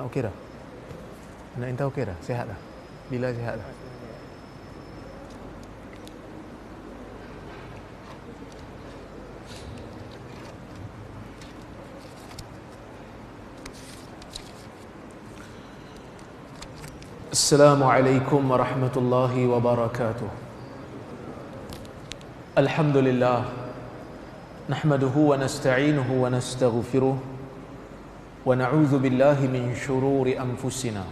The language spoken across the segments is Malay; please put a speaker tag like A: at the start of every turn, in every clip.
A: okey dah? Anak Intan okey dah? Sihat dah? Bila sihat dah? Assalamualaikum warahmatullahi wabarakatuh. Alhamdulillah, nahmaduhu wa nasta'inuhu wa nastaghfiruh, wa na'udzu billahi min syururi anfusina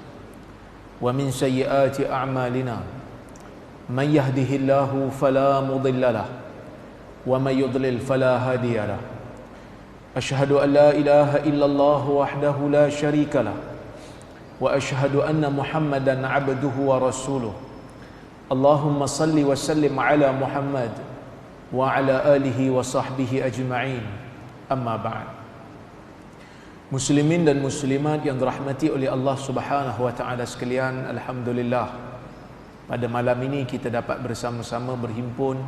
A: wa min sayyiati a'malina. Man yahdihillahu fala mudilla lahu wa man yudlil fala hadiya lahu. Asyhadu an la ilaha illallah wahdahu la syarika lahu wa asyhadu anna Muhammadan abduhu wa rasuluh. Allahumma salli wa sallim ala Muhammad wa ala alihi wa sahbihi ajma'in. Amma ba'd. Muslimin dan muslimat yang dirahmati oleh Allah Subhanahu wa taala sekalian, alhamdulillah pada malam ini kita dapat bersama-sama berhimpun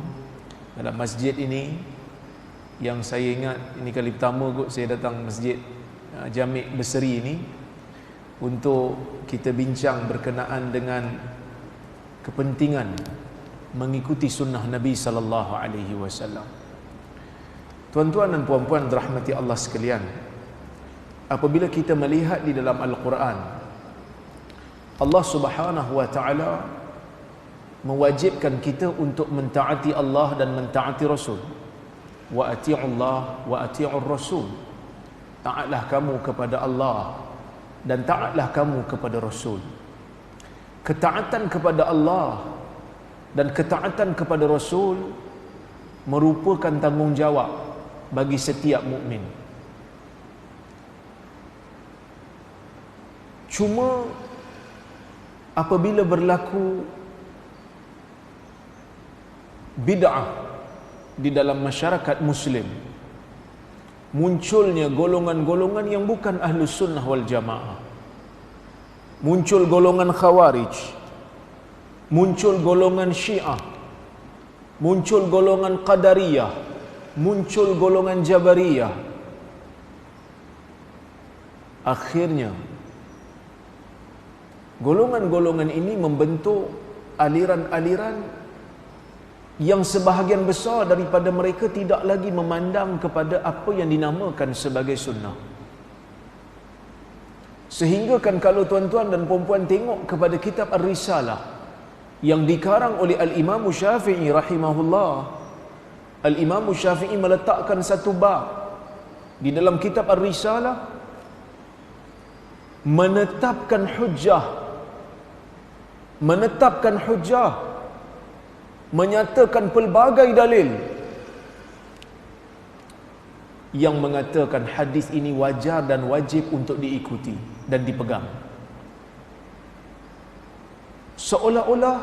A: dalam masjid ini yang saya ingat ini kali pertama kot saya datang masjid Jami' Berseri ini untuk kita bincang berkenaan dengan kepentingan mengikuti sunnah Nabi sallallahu alaihi wasallam. Tuan-tuan dan puan-puan dirahmati Allah sekalian, apabila kita melihat di dalam Al-Quran, Allah Subhanahu wa taala mewajibkan kita untuk mentaati Allah dan mentaati Rasul. Wa ati'ullah wa ati'ur Rasul. Taatlah kamu kepada Allah dan taatlah kamu kepada Rasul. Ketaatan kepada Allah dan ketaatan kepada Rasul merupakan tanggungjawab bagi setiap mukmin. Cuma apabila berlaku bid'ah di dalam masyarakat Muslim, munculnya golongan-golongan yang bukan ahlus sunnah wal jamaah, muncul golongan khawarij, muncul golongan syiah, muncul golongan qadariyah, muncul golongan jabariyah. Akhirnya golongan-golongan ini membentuk aliran-aliran yang sebahagian besar daripada mereka tidak lagi memandang kepada apa yang dinamakan sebagai sunnah. Sehingga kan kalau tuan-tuan dan puan-puan tengok kepada kitab Ar-Risalah yang dikarang oleh Al-Imam Syafi'i rahimahullah, Al-Imam Syafi'i meletakkan satu bab di dalam kitab Ar-Risalah menetapkan hujjah, menyatakan pelbagai dalil yang mengatakan hadis ini wajar dan wajib untuk diikuti dan dipegang. Seolah-olah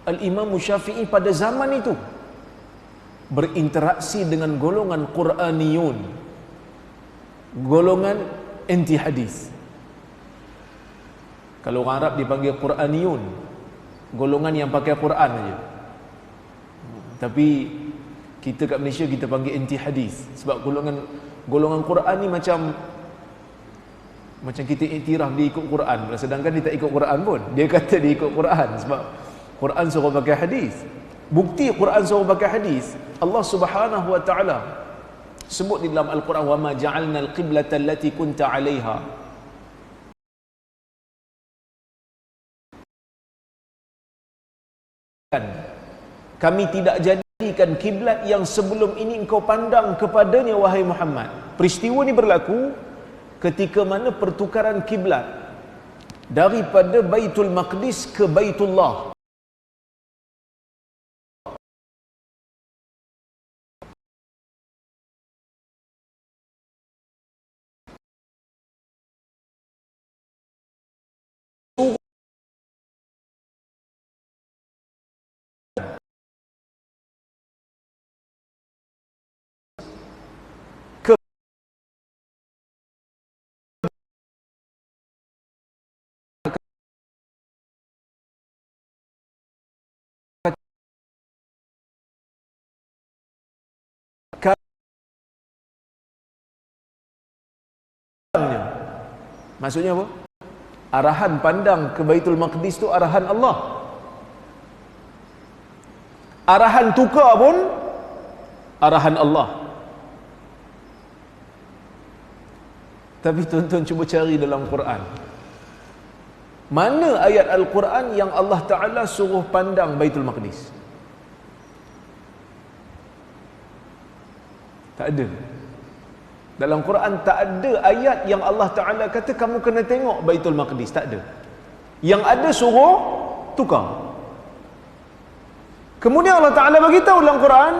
A: Al-Imam Syafi'i pada zaman itu berinteraksi dengan golongan Quraniyun, golongan anti hadis. Kalau orang Arab dipanggil Quraniyun, golongan yang pakai Quran saja. Tapi kita kat Malaysia kita panggil anti hadis sebab golongan Quran ni macam kita iktiraf dia ikut Quran, sedangkan dia tak ikut Quran pun. Dia kata dia ikut Quran sebab Quran suruh pakai hadis. Bukti Quran suruh pakai hadis, Allah Subhanahu wa taala sebut di dalam Al-Quran, wa ma ja'alna al-qiblata allati kunta 'alaiha. Kami tidak jadikan kiblat yang sebelum ini engkau pandang kepadanya wahai Muhammad. Peristiwa ini berlaku ketika mana pertukaran kiblat daripada Baitul Maqdis ke Baitullah. Maksudnya apa? Arahan pandang ke Baitul Maqdis tu arahan Allah. Arahan tukar pun arahan Allah. Tapi tuan-tuan cuba cari dalam Quran, mana ayat Al-Quran yang Allah Ta'ala suruh pandang Baitul Maqdis? Tak ada. Dalam Quran tak ada ayat yang Allah Ta'ala kata kamu kena tengok Baitul Maqdis. Tak ada. Yang ada suruh tukar. Kemudian Allah Ta'ala beritahu dalam Quran,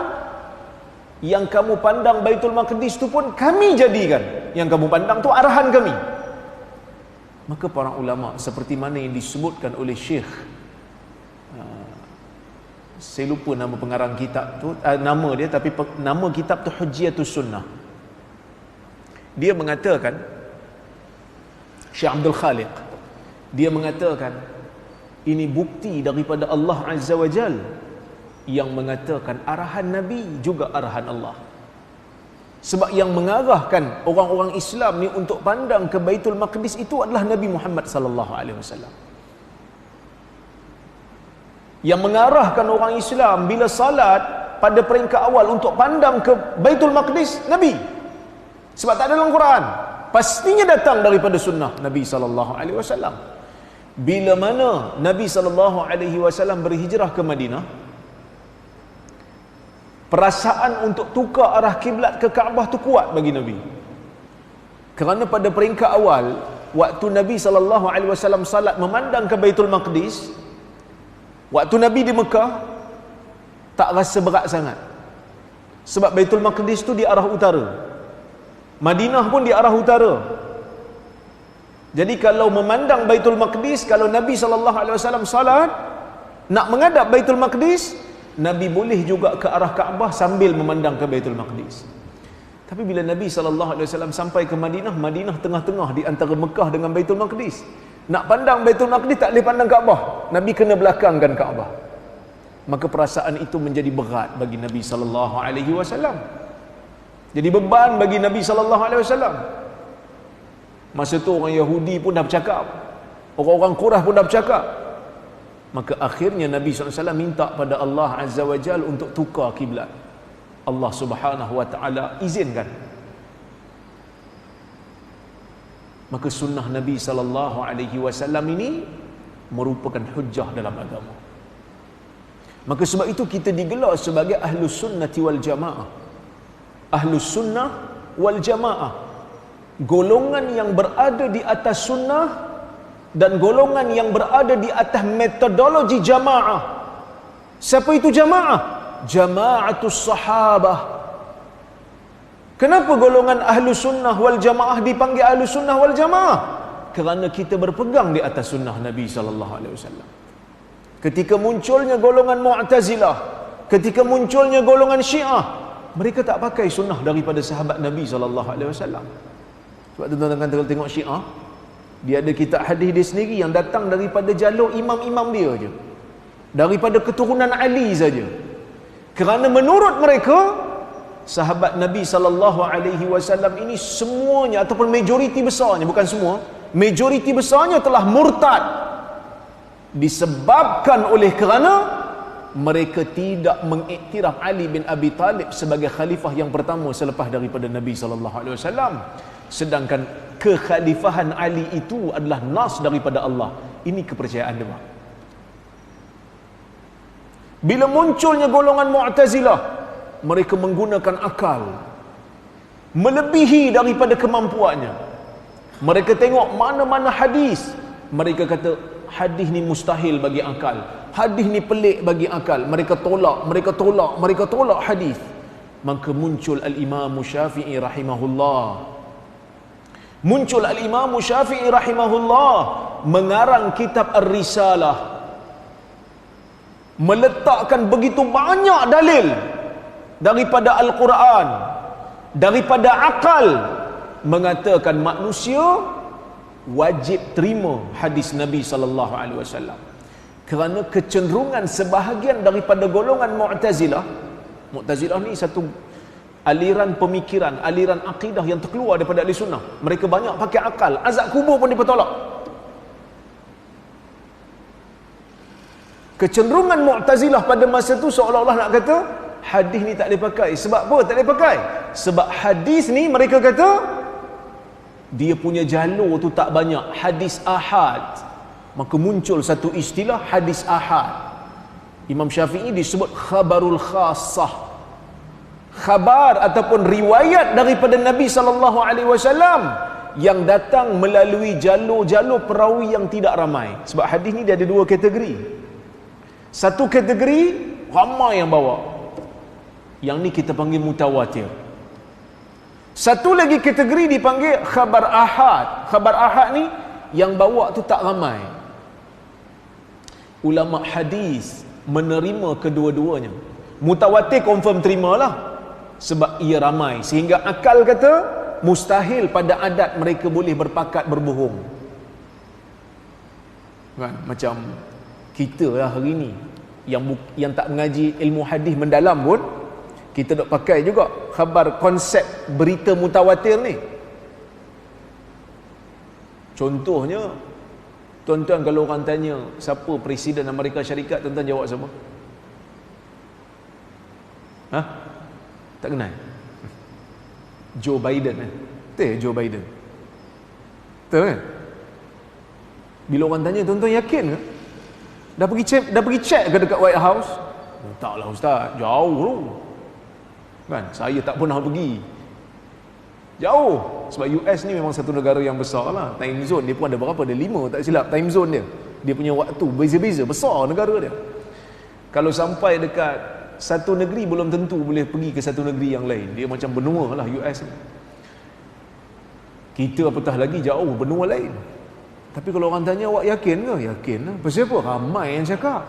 A: yang kamu pandang Baitul Maqdis tu pun kami jadikan. Yang kamu pandang tu arahan kami. Maka para ulama seperti mana yang disebutkan oleh Syekh, saya lupa nama pengarang kitab tu, nama dia, tapi nama kitab tu Hujjatus Sunnah. Dia mengatakan, Syekh Abdul Khaliq, dia mengatakan ini bukti daripada Allah Azza wa Jal yang mengatakan arahan Nabi juga arahan Allah. Sebab yang mengarahkan orang-orang Islam ni untuk pandang ke Baitul Maqdis itu adalah Nabi Muhammad sallallahu alaihi wasallam. Yang mengarahkan orang Islam bila salat pada peringkat awal untuk pandang ke Baitul Maqdis, Nabi. Sebab tak ada dalam Quran. Pastinya datang daripada sunnah Nabi sallallahu alaihi wasallam. Bila mana Nabi sallallahu alaihi wasallam berhijrah ke Madinah, perasaan untuk tukar arah kiblat ke Kaabah tu kuat bagi Nabi. Kerana pada peringkat awal, waktu Nabi sallallahu alaihi wasallam salat memandang ke Baitul Maqdis, waktu Nabi di Mekah tak rasa berat sangat. Sebab Baitul Maqdis tu di arah utara, Madinah pun di arah utara. Jadi kalau memandang Baitul Maqdis, kalau Nabi sallallahu alaihi wasallam salat nak menghadap Baitul Maqdis, Nabi boleh juga ke arah Kaabah sambil memandang ke Baitul Maqdis. Tapi bila Nabi SAW sampai ke Madinah, Madinah tengah-tengah di antara Mekah dengan Baitul Maqdis. Nak pandang Baitul Maqdis tak boleh pandang Kaabah. Nabi kena belakangkan Kaabah. Maka perasaan itu menjadi berat bagi Nabi SAW. Jadi beban bagi Nabi SAW. Masa tu orang Yahudi pun dah bercakap, orang-orang Quraisy pun dah bercakap. Maka akhirnya Nabi SAW minta pada Allah Azza wa Jal untuk tukar kiblat. Allah Subhanahu wa Ta'ala izinkan. Maka sunnah Nabi SAW ini merupakan hujjah dalam agama. Maka sebab itu kita digelar sebagai Ahlus Sunnati wal Jamaah. Ahlus Sunnah wal Jamaah, golongan yang berada di atas sunnah dan golongan yang berada di atas metodologi jamaah. Siapa itu jamaah? Jamaatus sahabah. Kenapa golongan ahlu sunnah wal jamaah dipanggil ahlu sunnah wal jamaah? Kerana kita berpegang di atas sunnah Nabi SAW. Ketika munculnya golongan Mu'tazilah, ketika munculnya golongan Syiah, mereka tak pakai sunnah daripada sahabat Nabi SAW. Sebab tuan-tuan tengok Syiah, dia ada kitab hadis dia sendiri yang datang daripada jalur imam-imam dia je, daripada keturunan Ali saja. Kerana menurut mereka, sahabat Nabi SAW ini semuanya ataupun majoriti besarnya, bukan semua, majoriti besarnya telah murtad disebabkan oleh kerana mereka tidak mengiktiraf Ali bin Abi Talib sebagai khalifah yang pertama selepas daripada Nabi SAW. Sedangkan kekhalifahan Ali itu adalah nas daripada Allah. Ini kepercayaan dia. Bila munculnya golongan Mu'tazilah, mereka menggunakan akal melebihi daripada kemampuannya. Mereka tengok mana-mana hadis, mereka kata hadis ni mustahil bagi akal, hadis ni pelik bagi akal. Mereka tolak hadis. Maka muncul Al-Imam Syafi'i rahimahullah. Muncul Al-Imam Syafi'i rahimahullah mengarang kitab Ar-Risalah, meletakkan begitu banyak dalil daripada Al-Quran, daripada akal, mengatakan manusia wajib terima hadis Nabi SAW. Kerana kecenderungan sebahagian daripada golongan Mu'tazilah, Mu'tazilah ni satu aliran pemikiran, aliran akidah yang terkeluar daripada ahli sunnah. Mereka banyak pakai akal. Azab kubur pun dipertolak. Kecenderungan Mu'tazilah pada masa tu seolah-olah nak kata hadis ni tak boleh pakai. Sebab apa tak boleh pakai? Sebab hadis ni mereka kata dia punya jalur tu tak banyak, hadis ahad. Maka muncul satu istilah hadis ahad. Imam Syafi'i disebut khabarul khassah, khabar ataupun riwayat daripada Nabi SAW yang datang melalui jalur-jalur perawi yang tidak ramai. Sebab hadis ni dia ada dua kategori. Satu kategori ramai yang bawa, yang ni kita panggil mutawatir. Satu lagi kategori dipanggil khabar ahad. Khabar ahad ni yang bawa tu tak ramai. Ulama hadis menerima kedua-duanya. Mutawatir confirm terimalah sebab ia ramai, sehingga akal kata mustahil pada adat mereka boleh berpakat berbohong. Kan? Macam kita lah hari ni yang tak mengaji ilmu hadis mendalam pun kita dok pakai juga khabar konsep berita mutawatir ni. Contohnya, tuan-tuan kalau orang tanya siapa Presiden Amerika Syarikat, tuan-tuan jawab siapa? Ha? Tak kenal? Joe Biden Betul Joe Biden? Betul kan? Bila orang tanya, tuan-tuan yakin ke? Dah pergi check ke dekat White House? Oh, taklah ustaz, jauh tu. Kan? Saya tak pernah pergi. Jauh. Sebab US ni memang satu negara yang besar lah. Time zone dia pun ada berapa? Ada 5 tak silap time zone dia. Dia punya waktu beza-beza, besar negara dia. Kalau sampai dekat satu negeri belum tentu boleh pergi ke satu negeri yang lain. Dia macam benua lah US ni. Kita apatah lagi jauh benua lain. Tapi kalau orang tanya awak yakin ke? Yakin lah. Pasal apa? Ramai yang cakap.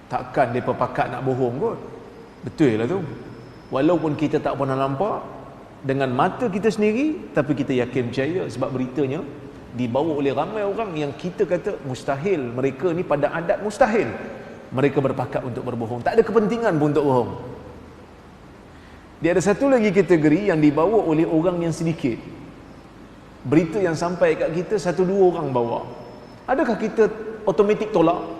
A: Takkan mereka pakat nak bohong kot. Betul lah tu. Walaupun kita tak pernah nampak dengan mata kita sendiri, tapi kita yakin percaya sebab beritanya dibawa oleh ramai orang yang kita kata mustahil. Mereka ni pada adat mustahil mereka berpakat untuk berbohong. Tak ada kepentingan pun untuk bohong. Dia ada satu lagi kategori yang dibawa oleh orang yang sedikit. Berita yang sampai kat kita 1-2 orang bawa. Adakah kita automatik tolak?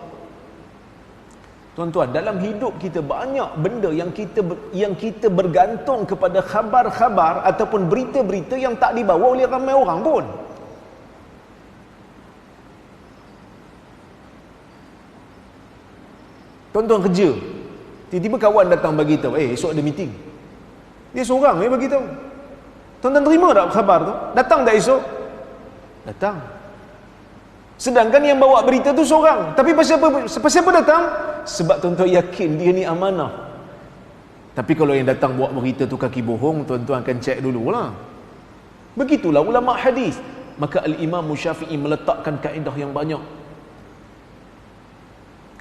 A: Tuan-tuan, dalam hidup kita banyak benda yang kita bergantung kepada khabar-khabar ataupun berita-berita yang tak dibawa oleh ramai orang pun. Tuan-tuan kerja, tiba-tiba kawan datang bagi tahu, esok ada meeting. Dia seorang bagi tahu. Tuan-tuan terima tak khabar tu? Datang tak esok? Datang. Sedangkan yang bawa berita tu seorang. Tapi pasal apa datang? Sebab tuan-tuan yakin dia ni amanah. Tapi kalau yang datang bawa berita tu kaki bohong, tuan-tuan akan cek dululah. Begitulah ulama hadis. Maka Al-Imam Syafi'i meletakkan kaedah yang banyak.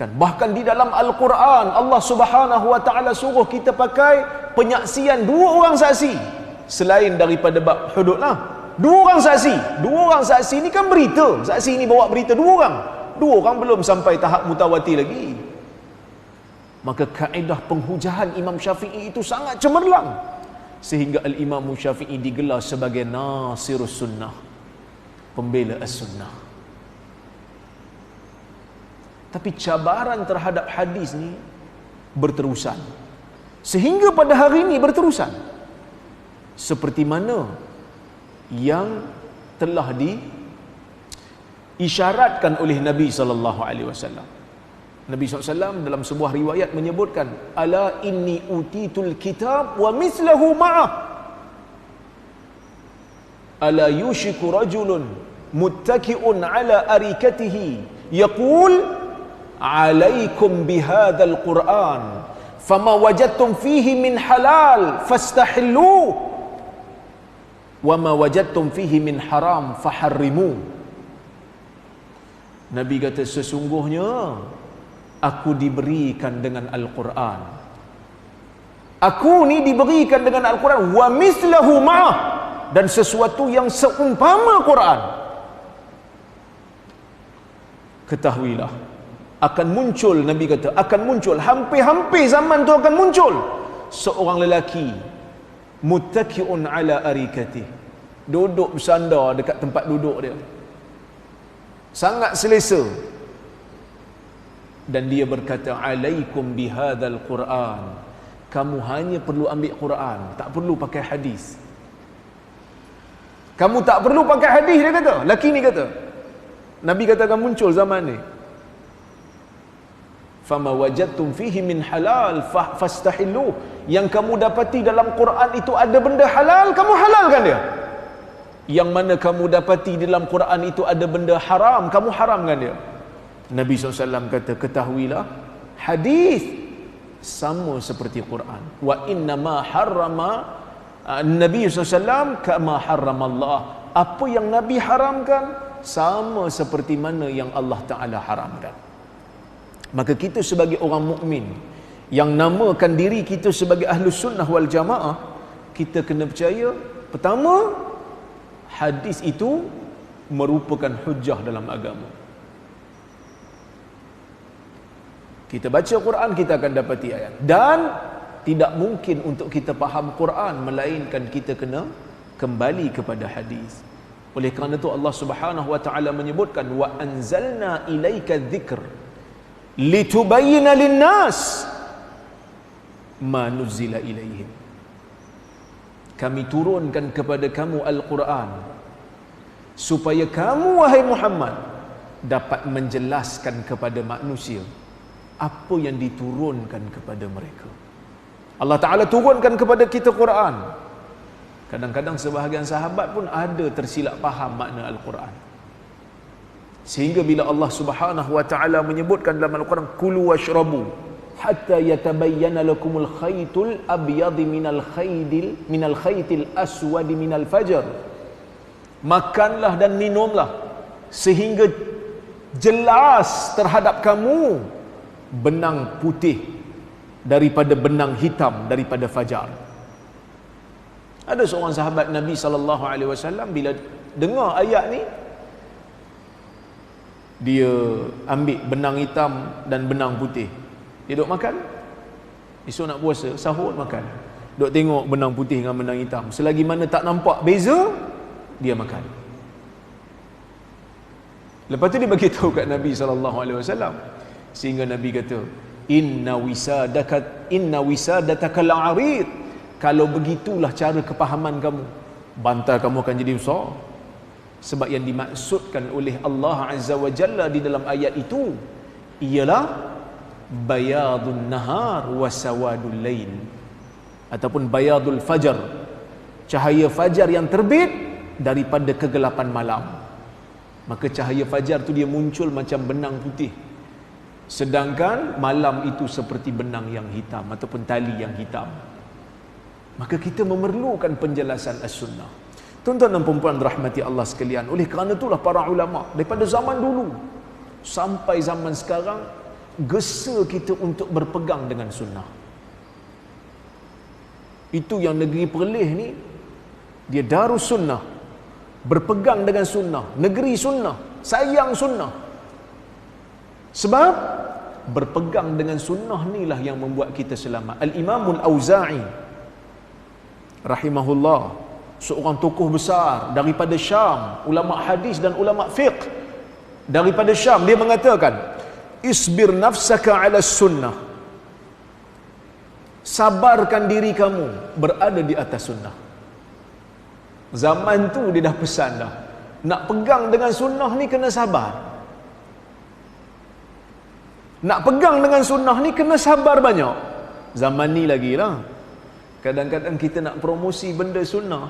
A: Kan bahkan di dalam Al-Quran Allah Subhanahu wa taala suruh kita pakai penyaksian 2 orang saksi selain daripada bab hudud lah. 2 orang saksi. 2 orang saksi ni kan berita. Saksi ni bawa berita 2 orang. 2 orang belum sampai tahap mutawatir lagi. Maka kaedah penghujahan Imam Syafi'i itu sangat cemerlang, sehingga Al-Imam Syafi'i digelar sebagai Nasirus Sunnah, pembela as-sunnah. Tapi cabaran terhadap hadis ni berterusan, sehingga pada hari ini berterusan. Seperti mana yang telah diisyaratkan oleh Nabi SAW. Nabi SAW dalam sebuah riwayat menyebutkan, ala inni utitul kitab wa mislahu ma'ah, ala yushiku rajulun muttaki'un ala arikatihi yaqul alaikum bihadzal Qur'an fama wajadtum fihi min halal fastahillu wa ma wajadtum fihi min haram faharrimu. Nabi kata, sesungguhnya aku diberikan dengan Al-Quran. Aku ni diberikan dengan Al-Quran wa mislahu ma'ah, dan sesuatu yang seumpama Quran. Ketahuilah, akan muncul, Nabi kata, akan muncul, hampir-hampir zaman tu akan muncul seorang lelaki muttaki'un ala arikatih, duduk bersandar dekat tempat duduk dia, sangat selesa, Dan dia berkata, alaikum bihadzal Quran. Kamu hanya perlu ambil Quran, tak perlu pakai hadis. Kamu tak perlu pakai hadis, dia kata. Laki ni kata. Nabi kata akan muncul zaman ni. Fama wajadtum fihi min halal fastahillu. Yang kamu dapati dalam Quran itu ada benda halal, kamu halalkan dia. Yang mana kamu dapati dalam Quran itu ada benda haram, kamu haramkan dia. Nabi SAW kata, ketahuilah, hadis sama seperti Quran. Wa inna ma harrama Nabi SAW kama harramallah. Apa yang Nabi haramkan sama seperti mana yang Allah Ta'ala haramkan. Maka kita sebagai orang mukmin yang namakan diri kita sebagai Ahlus Sunnah wal Jamaah, kita kena percaya, pertama, hadis itu merupakan hujjah dalam agama. Kita baca Quran, kita akan dapati ayat. Dan tidak mungkin untuk kita faham Quran melainkan kita kena kembali kepada hadis. Oleh kerana itu Allah Subhanahu wa taala menyebutkan, wa anzalna ilaika dzikr litubayyana lin-nas ma nuzila ilaihim. Kami turunkan kepada kamu Al-Quran supaya kamu, wahai Muhammad, dapat menjelaskan kepada manusia apa yang diturunkan kepada mereka. Allah Ta'ala turunkan kepada kita Quran. Kadang-kadang sebahagian sahabat pun ada tersilap faham makna Al-Quran. Sehingga bila Allah Subhanahu wa taala menyebutkan dalam Al-Quran, kulu washrabu hatta yatabayyana lakumul khaytul abyad minal khaytil aswad minal fajr. Makanlah dan minumlah sehingga jelas terhadap kamu benang putih daripada benang hitam daripada fajar. Ada seorang sahabat Nabi sallallahu alaihi wasallam bila dengar ayat ni, dia ambil benang hitam dan benang putih. Dia duk makan. Esok nak puasa, sahur makan. Duk tengok benang putih dengan benang hitam. Selagi mana tak nampak beza, dia makan. Lepas tu dia bagi tahu kat Nabi sallallahu alaihi wasallam. Sehingga Nabi kata, inna wisadataka al-arid. Kalau begitulah cara kepahaman kamu, bantal kamu akan jadi besar. Sebab yang dimaksudkan oleh Allah Azza wa Jalla di dalam ayat itu ialah bayadun nahar wa sawadul lail, ataupun bayadul fajar, cahaya fajar yang terbit daripada kegelapan malam. Maka cahaya fajar tu dia muncul macam benang putih, sedangkan malam itu seperti benang yang hitam ataupun tali yang hitam. Maka kita memerlukan penjelasan as-sunnah. Tuan-tuan dan puan-puan rahmati Allah sekalian, oleh kerana itulah para ulama daripada zaman dulu sampai zaman sekarang gesa kita untuk berpegang dengan sunnah. Itu yang negeri Perlis ni, dia darus sunnah, berpegang dengan sunnah, negeri sunnah, sayang sunnah. Sebab berpegang dengan sunnah inilah yang membuat kita selamat. Al-Imamul Auza'i rahimahullah, seorang tokoh besar daripada Syam, ulama hadis dan ulama fiqh daripada Syam, dia mengatakan, isbir nafsaka ala sunnah, sabarkan diri kamu berada di atas sunnah. Zaman tu dia dah pesan dah, nak pegang dengan sunnah ni kena sabar. Nak pegang dengan sunnah ni kena sabar banyak. Zaman ni lagi lah, kadang-kadang kita nak promosi benda sunnah,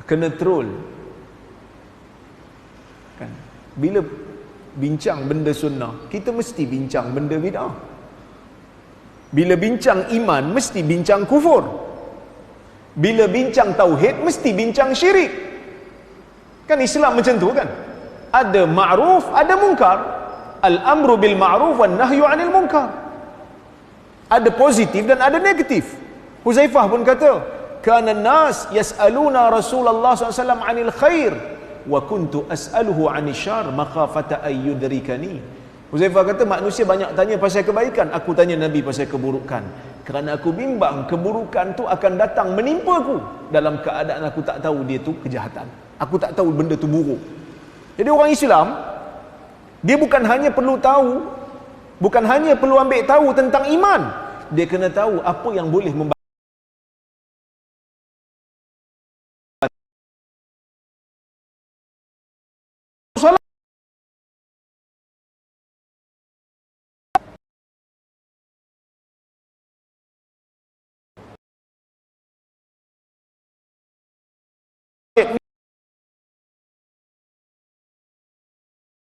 A: kena troll kan. Bila bincang benda sunnah, kita mesti bincang benda bid'ah. Bila bincang iman, mesti bincang kufur. Bila bincang tauhid, mesti bincang syirik. Kan Islam macam tu kan. Ada ma'ruf, ada munkar. Al-amru bil ma'ruf wan nahyu 'anil munkar. Ada positif dan ada negatif. Huzaifah pun kata, kana nas yas'aluna Rasulullah SAW 'anil khair wa kuntu as'aluhu 'anil syarr makhafata ay yudrikani. Huzaifah kata, manusia banyak tanya pasal kebaikan, aku tanya Nabi pasal keburukan, kerana aku bimbang keburukan tu akan datang menimpa aku dalam keadaan aku tak tahu dia tu kejahatan, aku tak tahu benda tu buruk. Jadi orang Islam Dia bukan hanya perlu tahu, bukan hanya perlu ambil tahu tentang iman, dia kena tahu apa yang boleh membantu solat.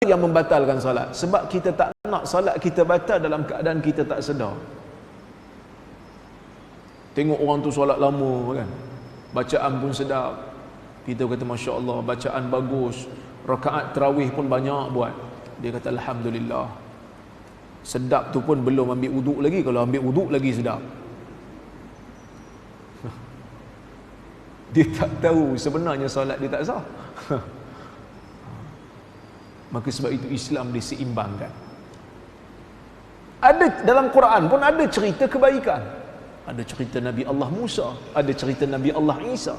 A: Yang membatalkan solat, sebab kita tak nak solat kita batal dalam keadaan kita tak sedar. Tengok orang tu solat lama kan, bacaan pun sedap, kita kata Masya Allah, bacaan bagus, rakaat tarawih pun banyak buat, dia kata Alhamdulillah. Sedap tu pun belum ambil wuduk lagi, kalau ambil wuduk lagi sedap. Dia tak tahu sebenarnya solat dia tak sah. Maka sebab itu Islam diseimbangkan. Ada dalam Quran pun ada cerita kebaikan. Ada cerita Nabi Allah Musa, ada cerita Nabi Allah Isa.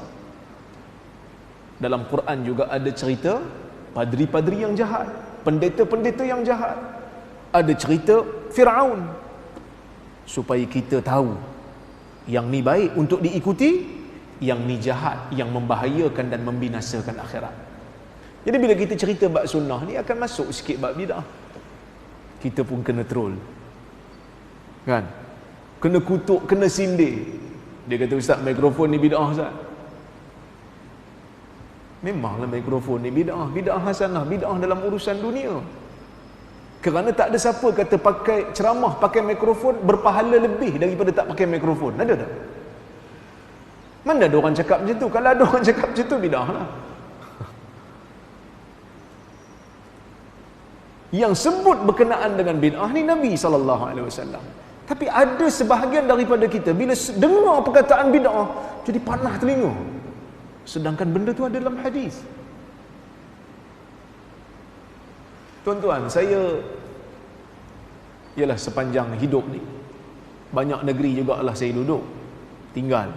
A: Dalam Quran juga ada cerita padri-padri yang jahat, pendeta-pendeta yang jahat. Ada cerita Firaun, supaya kita tahu yang ni baik untuk diikuti, yang ni jahat, yang membahayakan dan membinasakan akhirat. Jadi bila kita cerita bab sunnah ni akan masuk sikit bab bidah. Kita pun kena troll. Kan? Kena kutuk, kena sindir. Dia kata, Ustaz, mikrofon ni bidah, Ustaz. Memanglah mikrofon ni bidah, bidah hasanah, bidah dalam urusan dunia. Kerana tak ada siapa kata pakai ceramah, pakai mikrofon berpahala lebih daripada tak pakai mikrofon. Ada tak? Mana ada orang cakap macam tu? Kalau ada orang cakap macam tu, bidah lah. Yang sebut berkenaan dengan bid'ah ni Nabi SAW. Tapi ada sebahagian daripada kita bila dengar perkataan bid'ah jadi panah telinga, sedangkan benda tu ada dalam hadis. Tuan-tuan, saya ialah sepanjang hidup ni banyak negeri jugalah saya duduk tinggal.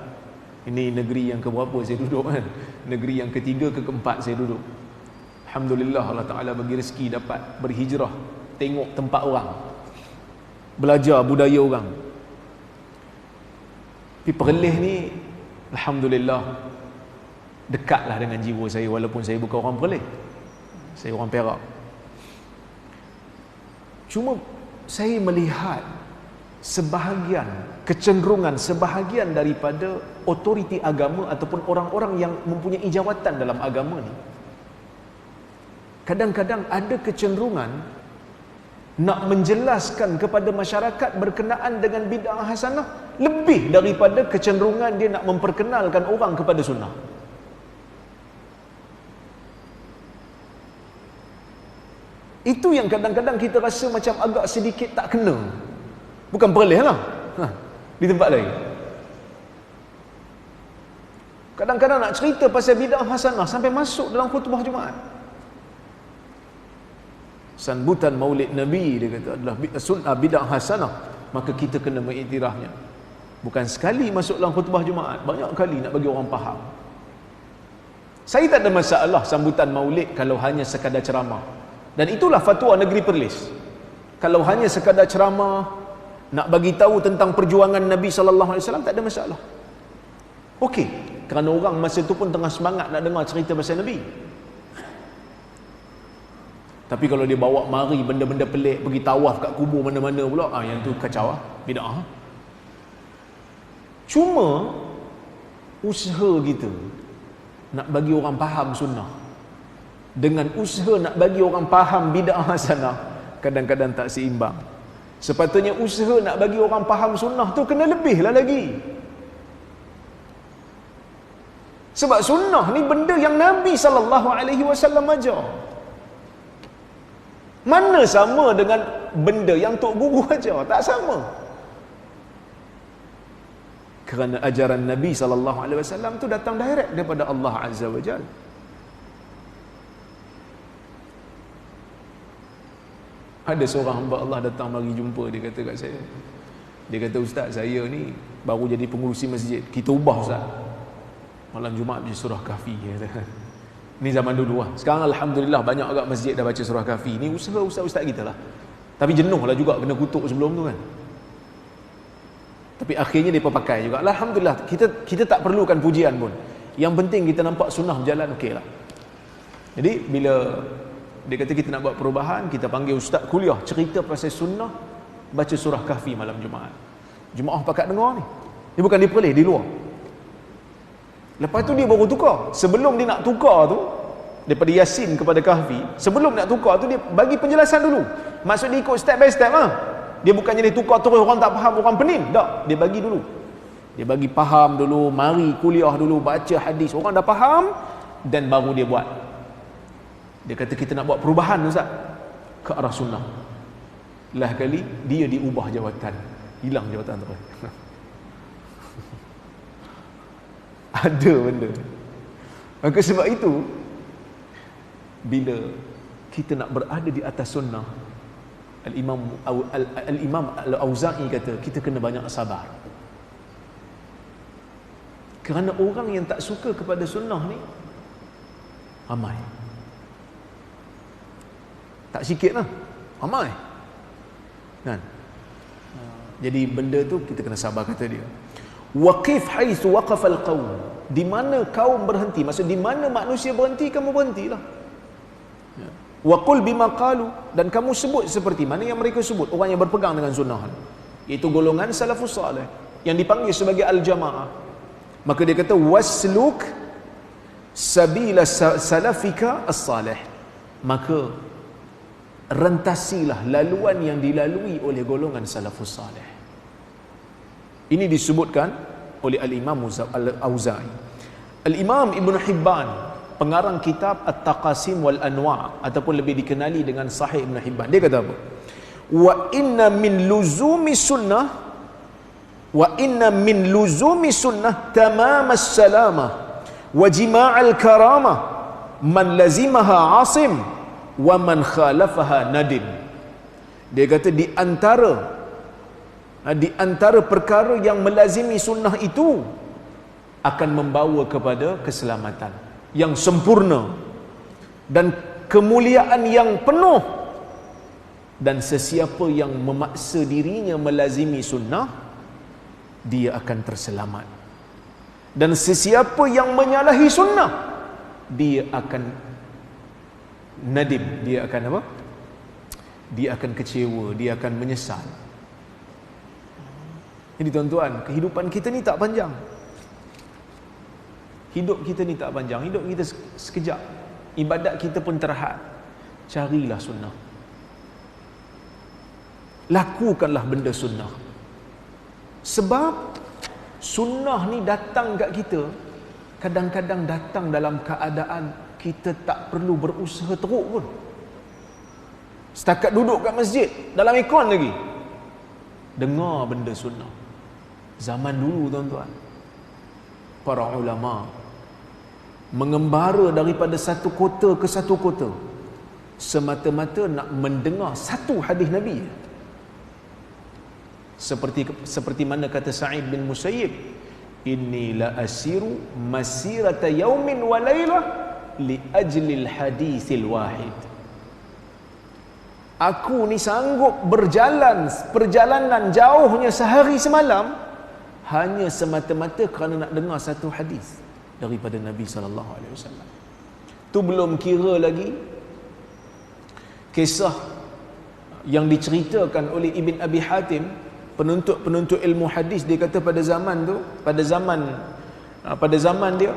A: Ini negeri yang keberapa saya duduk kan? Negeri yang ketiga ke keempat saya duduk. Alhamdulillah, Allah Ta'ala bagi rezeki dapat berhijrah, tengok tempat orang, belajar budaya orang. Tapi Perlis ni Alhamdulillah dekatlah dengan jiwa saya, walaupun saya bukan orang Perlis, saya orang Perak. Cuma saya melihat sebahagian kecenderungan sebahagian daripada otoriti agama ataupun orang-orang yang mempunyai jawatan dalam agama ni, kadang-kadang ada kecenderungan nak menjelaskan kepada masyarakat berkenaan dengan bid'ah hasanah lebih daripada kecenderungan dia nak memperkenalkan orang kepada sunnah. Itu yang kadang-kadang kita rasa macam agak sedikit tak kena. Bukan Perlis lah, di tempat lain. Kadang-kadang nak cerita pasal bid'ah hasanah sampai masuk dalam khutbah Jumaat. Sambutan maulid Nabi, dia kata, adalah sunnah bid'ah hasanah, maka kita kena mengiktirafnya. Bukan sekali masuk dalam khutbah Jumaat, banyak kali nak bagi orang faham. Saya tak ada masalah sambutan maulid kalau hanya sekadar ceramah. Dan itulah fatwa negeri Perlis. Kalau hanya sekadar ceramah, nak bagi tahu tentang perjuangan Nabi SAW, tak ada masalah. Okey, kerana orang masa tu pun tengah semangat nak dengar cerita pasal Nabi. Tapi kalau dia bawa mari benda-benda pelik, pergi tawaf kat kubur mana-mana pula, yang tu kacau, bid'ah. Cuma usaha kita nak bagi orang faham sunnah dengan usaha nak bagi orang faham bid'ah hasanah kadang-kadang tak seimbang. Sepatutnya usaha nak bagi orang faham sunnah tu kena lebih lah lagi. Sebab sunnah ni benda yang Nabi SAW ajar. Mana sama dengan benda yang Tok Guru ajar? Tak sama. Kerana ajaran Nabi SAW tu datang direct daripada Allah Azza wa Jalla. Ada seorang hamba Allah datang mari jumpa, dia kata kat saya. Dia kata, Ustaz, saya ni baru jadi pengurusi masjid. Kita ubah, Ustaz. Malam Jumaat di surah Kahfi, dia kata. Ni zaman dulu lah. Sekarang alhamdulillah banyak agak masjid dah baca surah Kahfi. Ni usaha ustaz-ustaz kita lah. Tapi jenuh lah juga kena kutuk sebelum tu kan. Tapi akhirnya mereka pakai juga. Alhamdulillah, kita tak perlukan pujian pun. Yang penting kita nampak sunnah berjalan, okey lah. Jadi bila dia kata kita nak buat perubahan, kita panggil ustaz kuliah cerita pasal sunnah baca surah Kahfi malam Jumaat. Jemaah pakat dengar ni. Dia bukan dia perleh di luar. Lepas tu dia baru tukar. Sebelum dia nak tukar tu, daripada Yasin kepada Kahfi, sebelum nak tukar tu dia bagi penjelasan dulu. Maksud dia ikut step by step lah. Dia bukannya dia tukar terus orang tak faham, orang pening. Tak, dia bagi dulu. Dia bagi faham dulu, mari kuliah dulu, baca hadis. Orang dah faham dan baru dia buat. Dia kata kita nak buat perubahan Ustaz ke arah sunnah. Lah kali dia diubah jawatan. Hilang jawatan terus. Ada benda. Maka sebab itu bila kita nak berada di atas sunnah, Al-Imam Al-Auza'i kata kita kena banyak sabar. Kerana orang yang tak suka kepada sunnah ni ramai. Tak sikit lah, ramai kan? Jadi benda tu kita kena sabar, kata dia. Waqif haitsu waqafa al-qaum. Di mana kaum berhenti, maksud di mana manusia berhenti, kamu berhentilah. Wa qul bima qalu, dan kamu sebut seperti mana yang mereka sebut, orang yang berpegang dengan sunnah, iaitu golongan salafus salih yang dipanggil sebagai al-jamaah. Maka dia kata wasluk sabila salafika as-salih. Maka rentasilah laluan yang dilalui oleh golongan salafus salih. Ini disebutkan oleh Al-Imam Al-Auza'i. Al-Imam Ibn Hibban, pengarang kitab At-Taqasim wal Anwa', ataupun lebih dikenali dengan Sahih Ibn Hibban, dia kata apa? Wa inna min luzumi sunnah tamam as-salamah wa jima' al-karamah man lazimaha asim wa man khalafaha nadim. Dia kata di antara perkara yang melazimi sunnah itu akan membawa kepada keselamatan yang sempurna dan kemuliaan yang penuh, dan sesiapa yang memaksa dirinya melazimi sunnah, dia akan terselamat, dan sesiapa yang menyalahi sunnah, dia akan nadim, dia akan apa? Dia akan kecewa, dia akan menyesal. Jadi tuan-tuan, kehidupan kita ni tak panjang. Hidup kita ni tak panjang, hidup kita sekejap. Ibadat kita pun terhad. Carilah sunnah. Lakukanlah benda sunnah. Sebab sunnah ni datang kat kita, kadang-kadang datang dalam keadaan kita tak perlu berusaha teruk pun. Setakat duduk kat masjid, dalam ikon lagi, dengar benda sunnah. Zaman dulu tuan-tuan, para ulama mengembara daripada satu kota ke satu kota semata-mata nak mendengar satu hadis Nabi. Seperti mana kata Sa'id bin Musayyib, inni la asiru masirata yaumin wa laylah li ajlil hadithil wahid. Aku ni sanggup berjalan perjalanan jauhnya sehari semalam hanya semata-mata kerana nak dengar satu hadis daripada Nabi sallallahu alaihi wasallam. Tu belum kira lagi kisah yang diceritakan oleh Ibn Abi Hatim, penuntut ilmu hadis. Dia kata pada zaman dia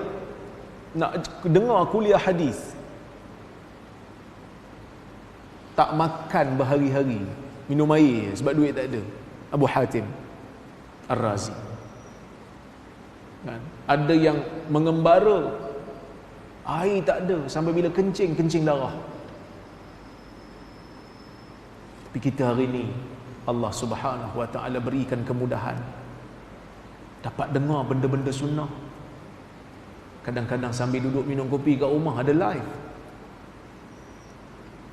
A: nak dengar kuliah hadis, tak makan berhari-hari, minum air sebab duit tak ada. Abu Hatim Ar-Razi kan? Ada yang mengembara, air tak ada, sampai bila kencing darah. Tapi kita hari ni Allah Subhanahu wa ta'ala berikan kemudahan, dapat dengar benda-benda sunnah. Kadang-kadang sambil duduk minum kopi kat rumah ada live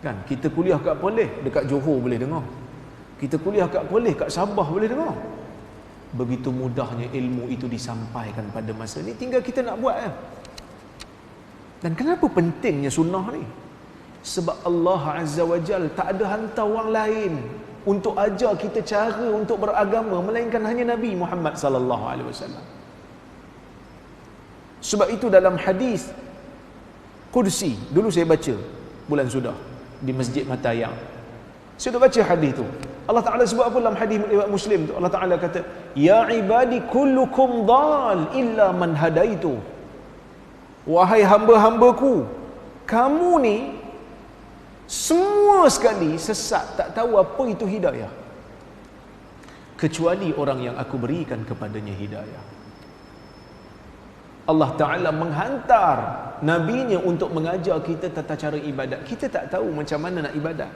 A: kan. Kita kuliah kat Perlis, dekat Johor boleh dengar. Kita kuliah kat Perlis, kat Sabah boleh dengar. Begitu mudahnya ilmu itu disampaikan pada masa ni, tinggal kita nak buat kan. Dan kenapa pentingnya sunnah ni? Sebab Allah Azza wa Jal tak ada hantar orang lain untuk ajar kita cara untuk beragama melainkan hanya Nabi Muhammad sallallahu alaihi wasallam. Sebab itu dalam hadis Qudsi, dulu saya baca bulan sudah di Masjid Matayang. Saya dah baca hadis tu. Allah Taala sebut apa dalam hadis riwayat Muslim tu? Allah Taala kata, "Ya ibadi kullukum dhal illa man hadaitu." Wahai hamba-hambaku, kamu ni semua sekali sesat, tak tahu apa itu hidayah, kecuali orang yang aku berikan kepadanya hidayah. Allah Ta'ala menghantar Nabi-Nya untuk mengajar kita tata cara ibadat. Kita tak tahu macam mana nak ibadat,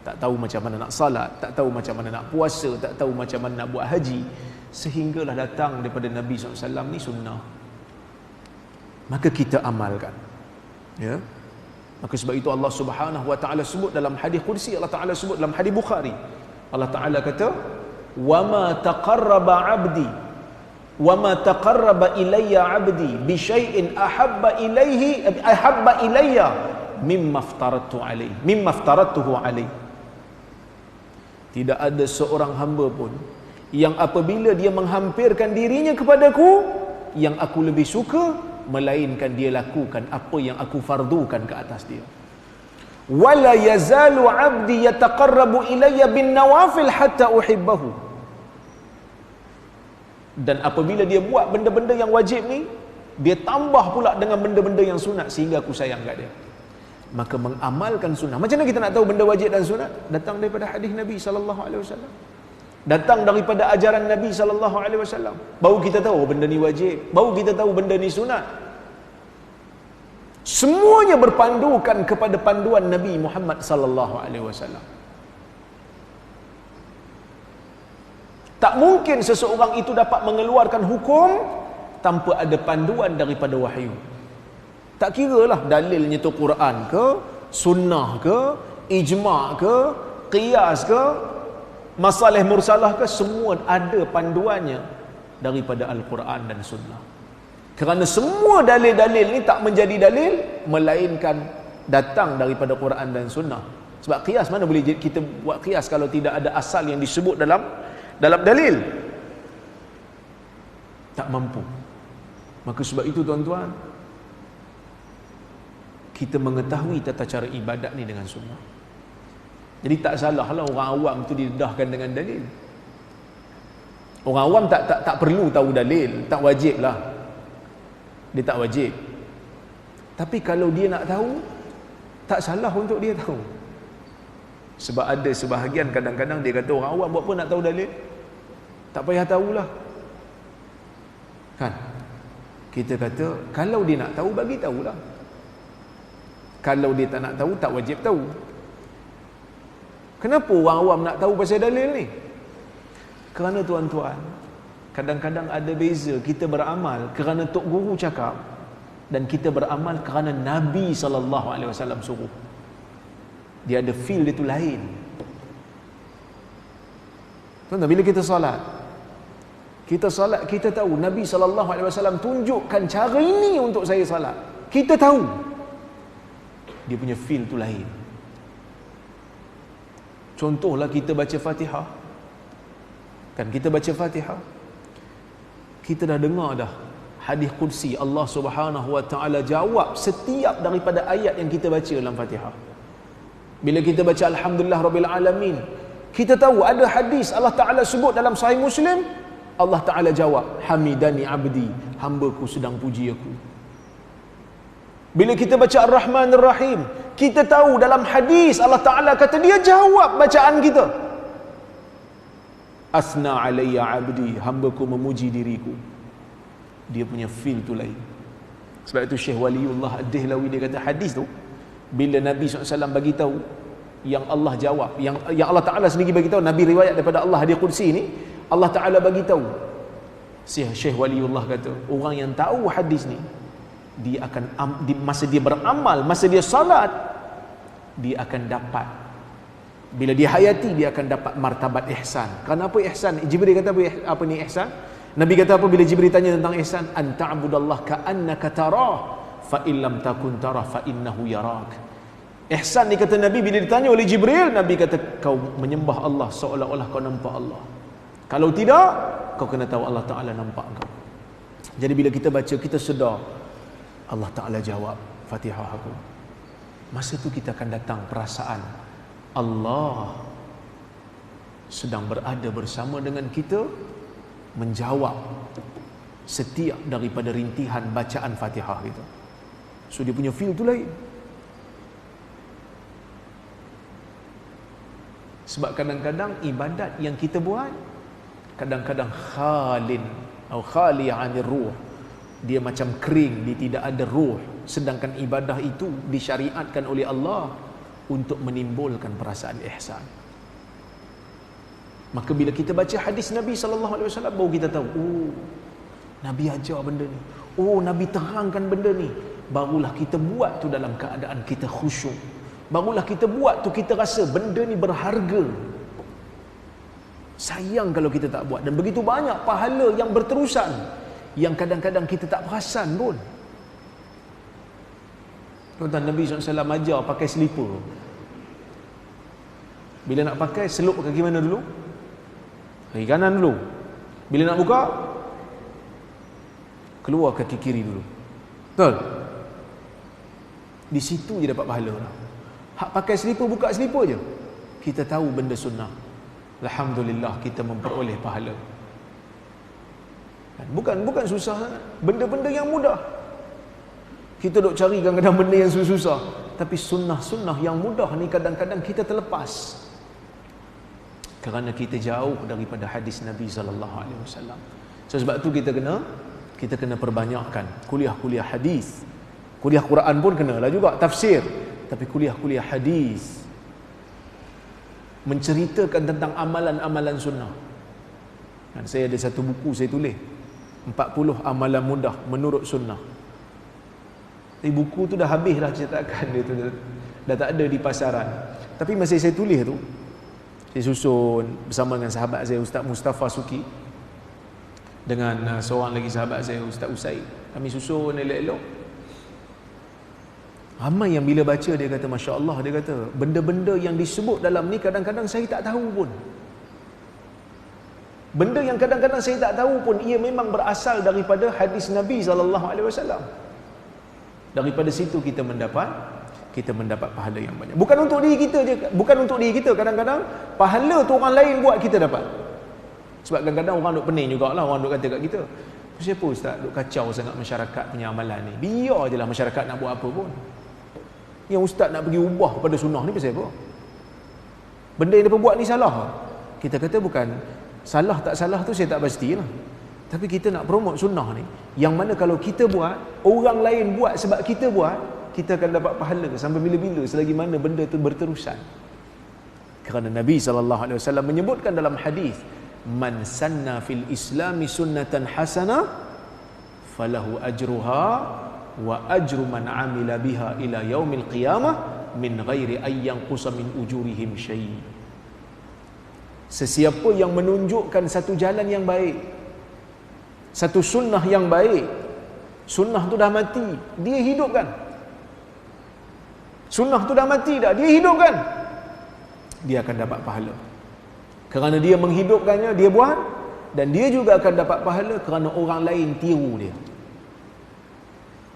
A: tak tahu macam mana nak salat, tak tahu macam mana nak puasa, tak tahu macam mana nak buat haji, sehinggalah datang daripada Nabi SAW ni sunnah, maka kita amalkan, ya. Maka sebab itu Allah Subhanahu wa taala sebut dalam hadis qudsi, Allah Taala sebut dalam hadis Bukhari, Allah Taala kata, "Wa ma taqarraba 'abdi wa ma taqarraba ilayya 'abdi bi syai'in ahabba ilayya mimma aftaratuhu alaihi." Tidak ada seorang hamba pun yang apabila dia menghampirkan dirinya kepadaku, yang aku lebih suka melainkan dia lakukan apa yang aku fardukan ke atas dia. Wala yazalu 'abdi yataqarrabu ilayya bin nawafil hatta uhibbahu. Dan apabila dia buat benda-benda yang wajib ni, dia tambah pula dengan benda-benda yang sunat sehingga aku sayang kat dia. Maka mengamalkan sunnah. Macam mana kita nak tahu benda wajib dan sunat? Datang daripada hadis Nabi sallallahu alaihi wasallam. Datang daripada ajaran Nabi sallallahu alaihi wasallam. Baru kita tahu benda ni wajib, baru kita tahu benda ni sunat. Semuanya berpandukan kepada panduan Nabi Muhammad sallallahu alaihi wasallam. Tak mungkin seseorang itu dapat mengeluarkan hukum tanpa ada panduan daripada wahyu. Tak kiralah dalilnya tu Quran ke, sunnah ke, ijma' ke, qiyas ke, masalah mursalah ke, semua ada panduannya daripada Al-Quran dan sunnah. Kerana semua dalil-dalil ni tak menjadi dalil melainkan datang daripada Quran dan sunnah. Sebab qiyas, mana boleh kita buat qiyas kalau tidak ada asal yang disebut dalam dalil? Tak mampu. Maka sebab itu tuan-tuan, kita mengetahui tata cara ibadat ni dengan sunnah. Jadi tak salahlah orang awam tu didedahkan dengan dalil. Orang awam tak perlu tahu dalil, tak wajib lah. Dia tak wajib. Tapi kalau dia nak tahu, tak salah untuk dia tahu. Sebab ada sebahagian kadang-kadang dia kata orang awam buat apa nak tahu dalil? Tak payah tahulah. Kan? Kita kata kalau dia nak tahu, bagi tahulah. Kalau dia tak nak tahu, tak wajib tahu. Kenapa orang awam nak tahu pasal dalil ni? Kerana tuan-tuan, kadang-kadang ada beza kita beramal kerana tok guru cakap dan kita beramal kerana Nabi SAW suruh. Dia ada feel dia tu lain. Tuan-tuan, bila kita solat, kita tahu Nabi SAW tunjukkan cara ini untuk saya solat. Kita tahu dia punya feel tu lain. Contohlah kita baca Fatihah. Kan kita baca Fatihah, kita dah dengar dah hadis qudsi, Allah Subhanahu wa taala jawab setiap daripada ayat yang kita baca dalam Fatihah. Bila kita baca alhamdulillah rabbil alamin, kita tahu ada hadis Allah Taala sebut dalam Sahih Muslim, Allah Taala jawab, hamidani abdi, hamba-Ku sedang puji aku. Bila kita baca Ar-Rahman Ar-Rahim, kita tahu dalam hadis Allah Ta'ala kata dia jawab bacaan kita. Asna alayya abdi, hamba-Ku memuji diriku. Dia punya feel tu lain. Sebab itu Syekh Waliullah Ad-Dihlawi dia kata hadis tu, bila Nabi SAW bagi tahu yang Allah jawab, yang Allah Ta'ala sendiri bagi tahu, Nabi riwayat daripada Allah hadis qudsi ni, Allah Ta'ala bagi tahu. Syekh Waliullah kata, orang yang tahu hadis ni, dia akan masa dia beramal, masa dia salat, dia akan dapat, bila dia hayati, dia akan dapat martabat ihsan. Kenapa ihsan? Jibril kata apa ni ihsan? Nabi kata apa bila Jibril tanya tentang ihsan? An ta'budallah ka'annaka tarah fa illam takun tara fa innahu yarak. Ihsan ni kata Nabi bila ditanya oleh Jibril, Nabi kata kau menyembah Allah seolah-olah kau nampak Allah. Kalau tidak, kau kena tahu Allah Ta'ala nampak kau. Jadi bila kita baca, kita sedar Allah Ta'ala jawab Fatihah aku. Masa tu kita akan datang perasaan Allah sedang berada bersama dengan kita, menjawab setiap daripada rintihan bacaan Fatihah kita. So dia punya feel tu lain. Sebab kadang-kadang ibadat yang kita buat kadang-kadang khalin atau khali 'anir ruh. Dia macam kering, dia tidak ada ruh. Sedangkan ibadah itu disyariatkan oleh Allah untuk menimbulkan perasaan ihsan. Maka bila kita baca hadis Nabi SAW, baru kita tahu, oh, Nabi ajar benda ni. Oh, Nabi terangkan benda ni. Barulah kita buat tu dalam keadaan kita khusyuk. Barulah kita buat tu kita rasa benda ni berharga. Sayang kalau kita tak buat. Dan begitu banyak pahala yang berterusan yang kadang-kadang kita tak perasan pun. Tuan-tuan, Nabi SAW ajar pakai selipar. Bila nak pakai, selup kaki mana dulu? Kaki kanan dulu. Bila nak buka, keluar kaki kiri dulu. Betul? Di situ je dapat pahala lah. Hak pakai selipar, buka selipar je, kita tahu benda sunnah. Alhamdulillah, kita memperoleh pahala. Bukan susah sangat. Benda-benda yang mudah. Kita duk cari kadang-kadang benda yang susah. Tapi sunnah-sunnah yang mudah ni kadang-kadang kita terlepas. Kerana kita jauh daripada hadis Nabi SAW. So sebab tu kita kena perbanyakkan kuliah-kuliah hadis. Kuliah Quran pun kenalah juga, tafsir. Tapi kuliah-kuliah hadis, menceritakan tentang amalan-amalan sunnah. Dan saya ada satu buku saya tulis, 40 amalan mudah menurut sunnah. Tapi buku tu dah habis dah cetakan dia tu, dah tak ada di pasaran. Tapi masa saya tulis tu, saya susun bersama dengan sahabat saya Ustaz Mustafa Suki, dengan seorang lagi sahabat saya Ustaz Usaid. Kami susun elok-elok. Ramai yang bila baca dia kata, Masya Allah, dia kata benda-benda yang disebut dalam ni kadang-kadang saya tak tahu pun. Benda yang kadang-kadang saya tak tahu pun, ia memang berasal daripada hadis Nabi SAW. Daripada situ kita mendapat pahala yang banyak. Bukan untuk diri kita je, bukan untuk diri kita. Kadang-kadang pahala tu orang lain buat kita dapat. Sebab kadang-kadang orang duk pening jugalah, orang duk kata kat kita, siapa Ustaz duk kacau sangat masyarakat punya amalan ni? Biar je lah masyarakat nak buat apa pun. Yang Ustaz nak pergi ubah pada sunnah ni pasal apa? Benda yang mereka buat ni salah. Kita kata bukan salah tak salah tu saya tak pastilah. Tapi kita nak promote sunnah ni, yang mana kalau kita buat, orang lain buat sebab kita buat, kita akan dapat pahala sampai bila-bila selagi mana benda tu berterusan. Kerana Nabi SAW menyebutkan dalam hadis, man sanna fil islami sunnatan hasanah falahu ajruha wa ajru man amila biha ila yaumil qiyamah min ghairi ay yanqusa min ujurihim syai'. Sesiapa yang menunjukkan satu jalan yang baik, satu sunnah yang baik, sunnah tu dah mati, dia hidupkan. Sunnah tu dah mati dah, dia hidupkan, dia akan dapat pahala. Kerana dia menghidupkannya, dia buat, dan dia juga akan dapat pahala kerana orang lain tiru dia.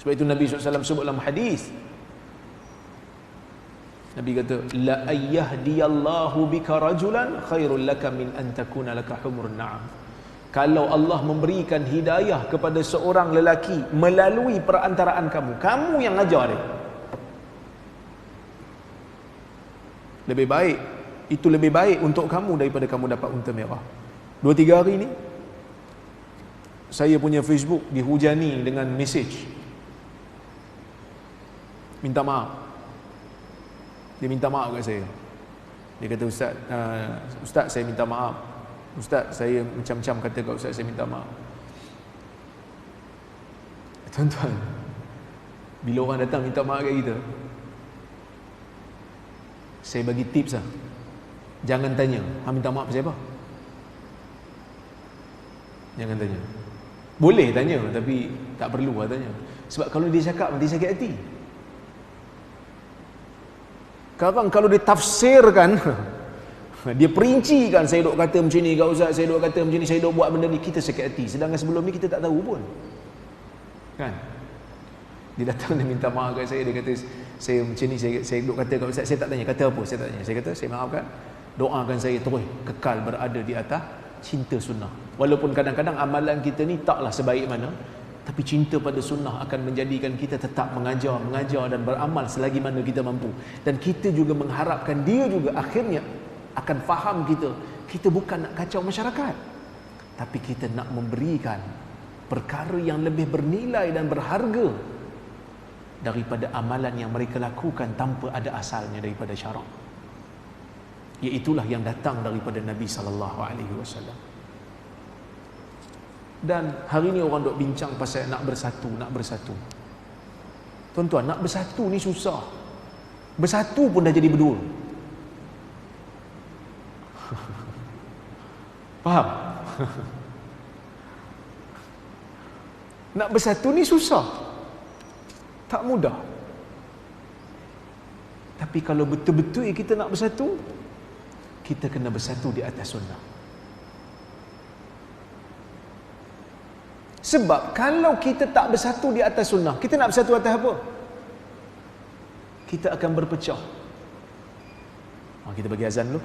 A: Sebab itu Nabi SAW sebut dalam hadis, Nabi kata, la ayyahdiyallahu bika rajulan khairul laka min an takuna laka humrun na'am. Kalau Allah memberikan hidayah kepada seorang lelaki melalui perantaraan kamu, kamu yang ajar dia, lebih baik, itu lebih baik untuk kamu daripada kamu dapat unta merah. 2-3 hari ni saya punya Facebook dihujani dengan mesej minta maaf. Dia minta maaf kat saya. Dia kata, Ustaz saya minta maaf. Ustaz saya macam-macam kata kat Ustaz, saya minta maaf. Tuan-tuan, bila orang datang minta maaf kat kita, saya bagi tips lah. Jangan tanya, minta maaf pasal apa? Jangan tanya. Boleh tanya, tapi tak perlu lah tanya. Sebab kalau dia cakap, dia sakit hati. Sekarang kalau dia tafsirkan, dia perincikan, saya duk kata macam ni kat ustaz, saya duk kata macam ni, saya duk buat benda ni, kita sakit hati. Sedangkan sebelum ni kita tak tahu pun. Kan? Dia datang dia minta maaf kat saya, dia kata saya macam ni, saya duk kata kat ustaz, saya tak tanya kata apa, saya tak tanya. Saya kata saya maafkan, doakan saya terus kekal berada di atas cinta sunnah. Walaupun kadang-kadang amalan kita ni taklah sebaik mana, tapi cinta pada sunnah akan menjadikan kita tetap mengajar dan beramal selagi mana kita mampu. Dan kita juga mengharapkan dia juga akhirnya akan faham kita bukan nak kacau masyarakat, tapi kita nak memberikan perkara yang lebih bernilai dan berharga daripada amalan yang mereka lakukan tanpa ada asalnya daripada syarak. Iaitulah yang datang daripada Nabi SAW. Dan hari ni orang duk bincang pasal nak bersatu. Tuan-tuan, nak bersatu ni susah. Bersatu pun dah jadi berdua. Faham? Nak bersatu ni susah, tak mudah. Tapi kalau betul-betul kita nak bersatu, kita kena bersatu di atas sunnah. Sebab kalau kita tak bersatu di atas sunnah, kita nak bersatu atas apa? Kita akan berpecah. Kita bagi azan dulu.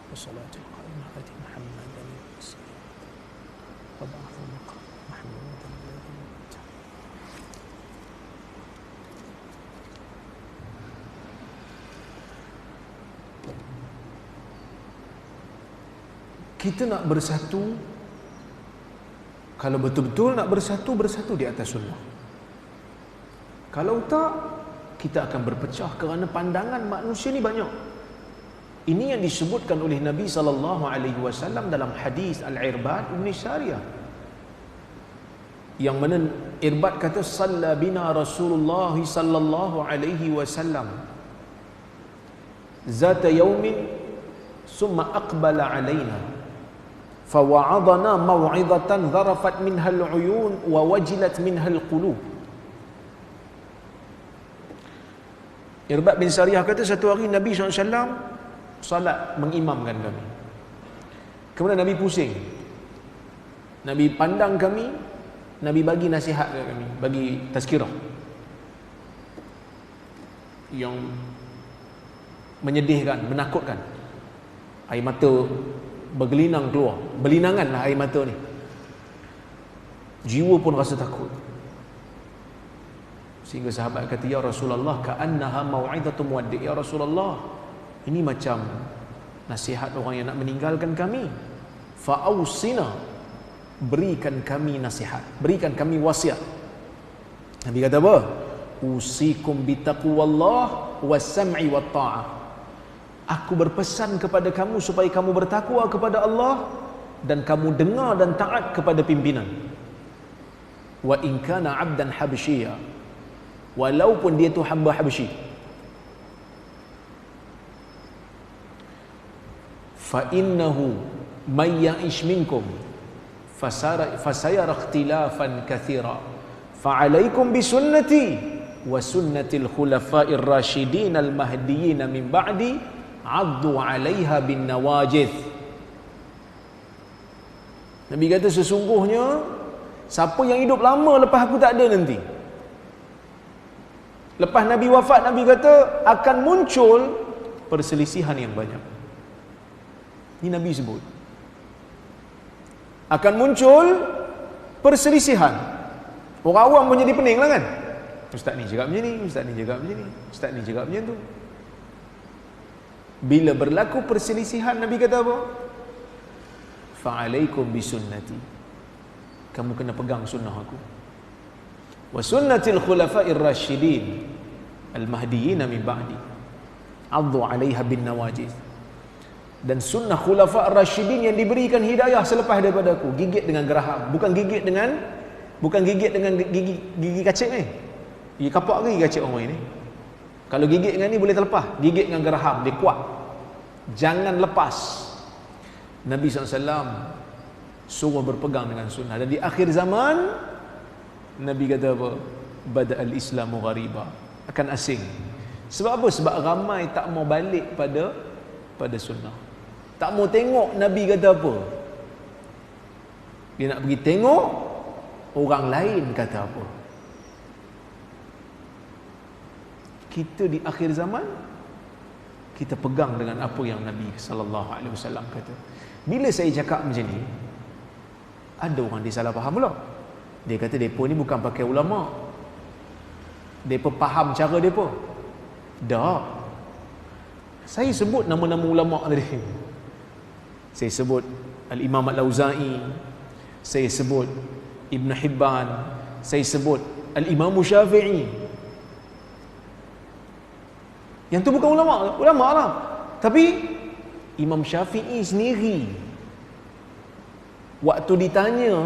A: Wassalatul qa'imah ati Muhammadan wa ba'athu maqam Muhammadan alladhi wa'ata. Kita nak bersatu, kalau betul-betul nak bersatu, bersatu di atas sunnah. Kalau tak, kita akan berpecah kerana pandangan manusia ni banyak. Ini yang disebutkan oleh Nabi SAW dalam hadis Al-Irbad Ibn Sariyah, yang mana Irbad kata salla bina Rasulullah sallallahu alaihi wasallam zata yaumin summa aqbala alaina fawa'adana maw'idatan dharafat minha al-uyun wa wajilat minha al-qulub. Irbad bin Sariyah kata satu hari Nabi SAW salat mengimamkan kami. Kemudian Nabi pusing. Nabi pandang kami, Nabi bagi nasihat kepada kami, bagi tazkirah yang menyedihkan, menakutkan. Air mata bergelinang keluar, berlinanganlah air mata ni. Jiwa pun rasa takut. Sehingga sahabat kata, ya Rasulullah, ka'annaha mau'idatu muwaddi'. Ya Rasulullah, ini macam nasihat orang yang nak meninggalkan kami. Fa'ausina, berikan kami nasihat, berikan kami wasiat. Nabi kata apa? Usikum bitaqwallah was-sam'i wat-ta'ah. Aku berpesan kepada kamu supaya kamu bertakwa kepada Allah dan kamu dengar dan taat kepada pimpinan. Wa in kana 'abdan habsyiyya, walaupun dia tu hamba Habsyi. Fa innahu may ya'ish minkum fasayara ikhtilafan katsira fa 'alaikum bi sunnati wa sunnatil khulafa'ir rasyidin al mahdiyyin min ba'di 'addu 'alaiha bin nawajidh. Nabi kata sesungguhnya siapa yang hidup lama lepas aku tak ada nanti, lepas Nabi wafat, Nabi kata akan muncul perselisihan yang banyak. Ini Nabi sebut. Akan muncul perselisihan. Orang awam pun jadi pening lah kan. Ustaz ni cakap macam ni, ustaz ni cakap macam ni, ustaz ni cakap macam tu. Bila berlaku perselisihan, Nabi kata apa? Fa'alaikum bisunnati. Kamu kena pegang sunnah aku. Wa sunnatil khulafa'ir rasyidin al-mahdiyyin min ba'di 'addu 'alaiha bin nawajidh. Dan sunnah khulafa' ar-rasyidin yang diberikan hidayah selepas daripada aku, gigit dengan geraham, bukan gigit dengan gigi kacik ni. Gigi kapak ke gigi kacik orang ini? Kalau gigit dengan ni boleh terlepas, gigit dengan geraham, dia kuat. Jangan lepas. Nabi SAW suruh berpegang dengan sunnah. Dan di akhir zaman Nabi kata apa? Bada'al Islamu ghariba, akan asing. Sebab apa? Sebab ramai tak mau balik pada sunnah. Tak mau tengok Nabi kata apa. Dia nak pergi tengok orang lain kata apa. Kita di akhir zaman, kita pegang dengan apa yang Nabi sallallahu alaihi wasallam kata. Bila saya cakap macam ni, ada orang dia salah faham pula. Dia kata depa ni bukan pakai ulama. Depa faham cara depa. Tak. Saya sebut nama-nama ulama tadi. Saya sebut Al-Imam Al-Auza'i, saya sebut Ibn Hibban, saya sebut Al-Imam Syafi'i. Yang tu bukan ulama lah. Tapi Imam Syafi'i sendiri waktu ditanya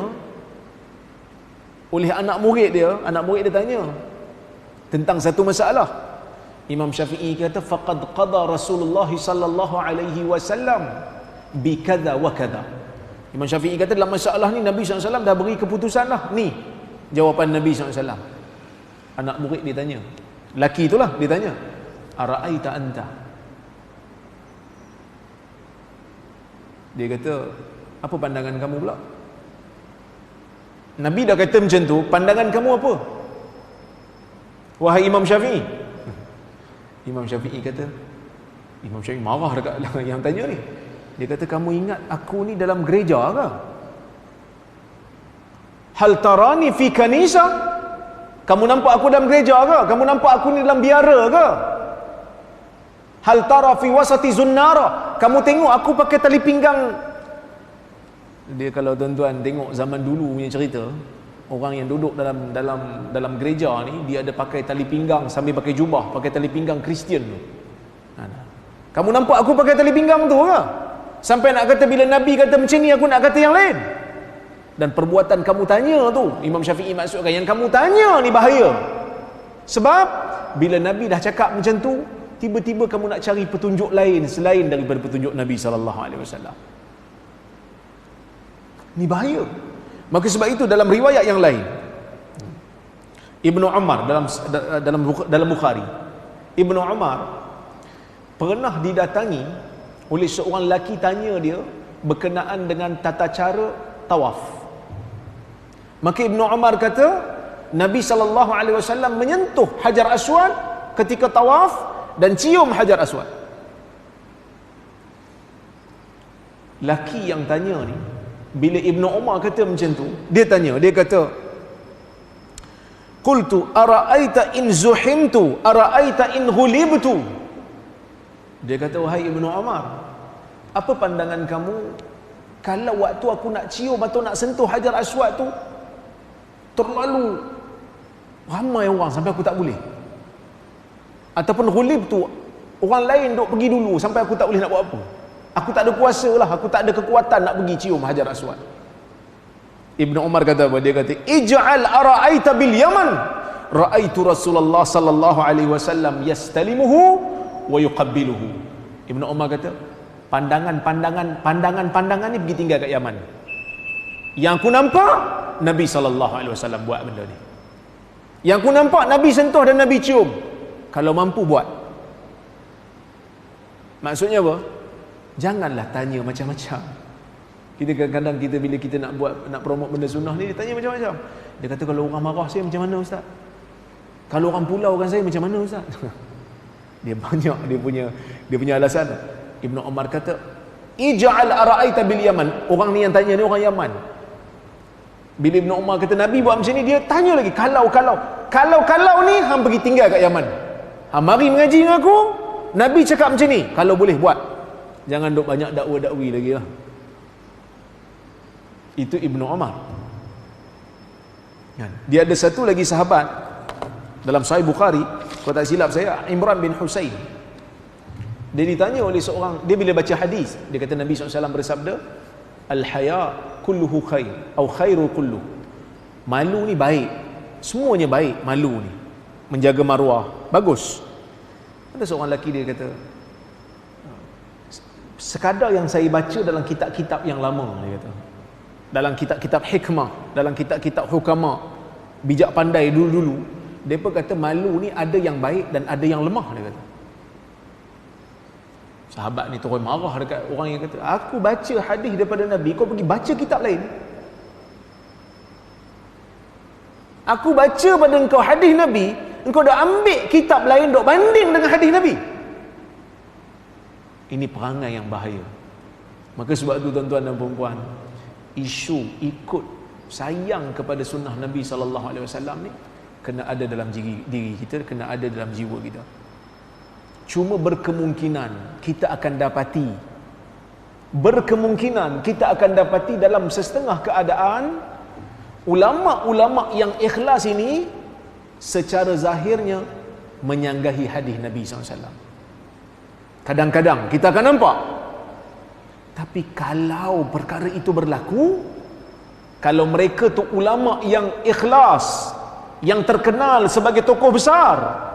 A: oleh anak murid dia tanya tentang satu masalah. Imam Syafi'i kata faqad qada Rasulullah sallallahu alaihi wasallam bi kadza wa kadza. Imam Syafi'i kata dalam masalah ni Nabi SAW dah beri keputusan lah. Ni jawapan Nabi SAW. Anak murid dia tanya, laki itulah dia tanya, ara'aita anta? Dia kata, apa pandangan kamu pula? Nabi dah kata macam tu, pandangan kamu apa? Wahai Imam Syafi'i. Imam Syafi'i kata, Imam Syafi'i marah dekat yang tanya ni. Dia kata, kamu ingat aku ni dalam gereja ke? Hal tarani fi kanisa? Kamu nampak aku dalam gereja ke? Kamu nampak aku ni dalam biara ke? Hal tara fi wasati zunnara? Kamu tengok aku pakai tali pinggang. Dia, kalau tuan-tuan tengok zaman dulu punya cerita, orang yang duduk dalam gereja ni, dia ada pakai tali pinggang sambil pakai jubah, pakai tali pinggang Kristian tu. Kamu nampak aku pakai tali pinggang tu ke? Sampai nak kata bila Nabi kata macam ni, aku nak kata yang lain. Dan perbuatan kamu tanya tu, Imam Syafi'i maksudkan, yang kamu tanya ni bahaya. Sebab bila Nabi dah cakap macam tu, tiba-tiba kamu nak cari petunjuk lain selain daripada petunjuk Nabi SAW. Ni bahaya. Maka sebab itu dalam riwayat yang lain, Ibnu Umar dalam Bukhari, Ibnu Umar pernah didatangi oleh seorang lelaki, tanya dia berkenaan dengan tata cara tawaf. Maka Ibnu Umar kata, Nabi SAW menyentuh Hajar Aswad ketika tawaf dan cium Hajar Aswad. Laki yang tanya ni, bila Ibnu Umar kata macam tu, dia tanya, dia kata, qultu ara'aita in zuhimtu ara'aita in ghulibtu. Dia kata, wahai Ibnu Umar, apa pandangan kamu kalau waktu aku nak cium atau nak sentuh Hajar Aswad tu terlalu ramai orang sampai aku tak boleh, ataupun ghulib tu orang lain duk pergi dulu sampai aku tak boleh nak buat apa, aku tak ada kuasa lah, aku tak ada kekuatan nak pergi cium Hajar Aswad. Ibnu Umar kata apa? Dia kata, ij'al ara'aita bil Yaman ra'aitu Rasulullah sallallahu alaihi wasallam yastalimuhu wa yuqabbiluhu. Ibnu Umar kata, pandangan ni pergi tinggal kat Yaman. Yang aku nampak Nabi SAW buat benda ni. Yang aku nampak Nabi sentuh dan Nabi cium. Kalau mampu buat. Maksudnya apa? Janganlah tanya macam-macam. Kita kadang-kadang bila kita nak promote benda sunnah ni, dia tanya macam-macam. Dia kata, kalau orang marah saya macam mana ustaz? Kalau orang pulaukan saya macam mana ustaz? Dia banyak dia punya alasan. Ibnu Umar kata, ij'al ara'aita bil Yaman. Orang ni yang tanya ni orang Yaman. Bila Ibnu Umar kata Nabi buat macam ni, dia tanya lagi, kalau ni hang pergi tinggal kat Yaman, hang mari mengaji dengan aku, Nabi cakap macam ni, kalau boleh buat, jangan duk banyak dakwa-dakwi lagi lah. Itu Ibnu Umar. Dia ada satu lagi sahabat dalam Sahih Bukhari, kalau tak silap saya, Imran bin Husain. Dia ditanya oleh seorang, dia bila baca hadis, dia kata Nabi SAW bersabda, al-haya kulluhu khair atau khairu kulluh. Malu ni baik, semuanya baik. Malu ni menjaga maruah, bagus. Ada seorang lelaki, dia kata, sekadar yang saya baca dalam kitab-kitab yang lama, dia kata, dalam kitab-kitab hikmah, dalam kitab-kitab hukama, bijak pandai dulu-dulu, mereka kata malu ni ada yang baik dan ada yang lemah, dia kata. Sahabat ni terus marah dekat orang yang kata, aku baca hadis daripada Nabi, kau pergi baca kitab lain. Aku baca pada engkau hadis Nabi, engkau dah ambil kitab lain dok banding dengan hadis Nabi. Ini perangai yang bahaya. Maka sebab tu tuan-tuan dan puan-puan, isu ikut sayang kepada sunnah Nabi SAW ni kena ada dalam diri kita, kena ada dalam jiwa kita. Cuma berkemungkinan kita akan dapati dalam setengah keadaan ulama-ulama yang ikhlas ini secara zahirnya menyanggahi hadis Nabi SAW. Kadang-kadang kita akan nampak. Tapi kalau perkara itu berlaku, kalau mereka tu ulama yang ikhlas, yang terkenal sebagai tokoh besar,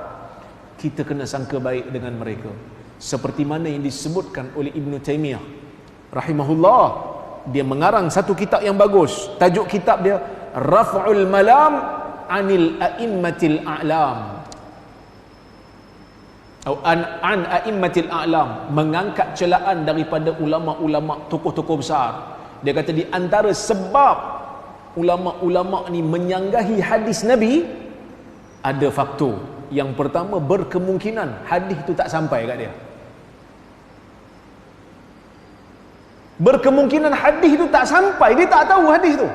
A: kita kena sangka baik dengan mereka. Seperti mana yang disebutkan oleh Ibn Taymiyah rahimahullah. Dia mengarang satu kitab yang bagus. Tajuk kitab dia Raf'ul Malam Anil A'immatil A'lam, atau an A'immatil A'lam, mengangkat celaan daripada ulama-ulama tokoh-tokoh besar. Dia kata di antara sebab ulama-ulama ni menyanggahi hadis Nabi, ada faktor. Yang pertama, berkemungkinan hadis tu tak sampai kat dia. Berkemungkinan hadis itu tak sampai, dia tak tahu hadis tu.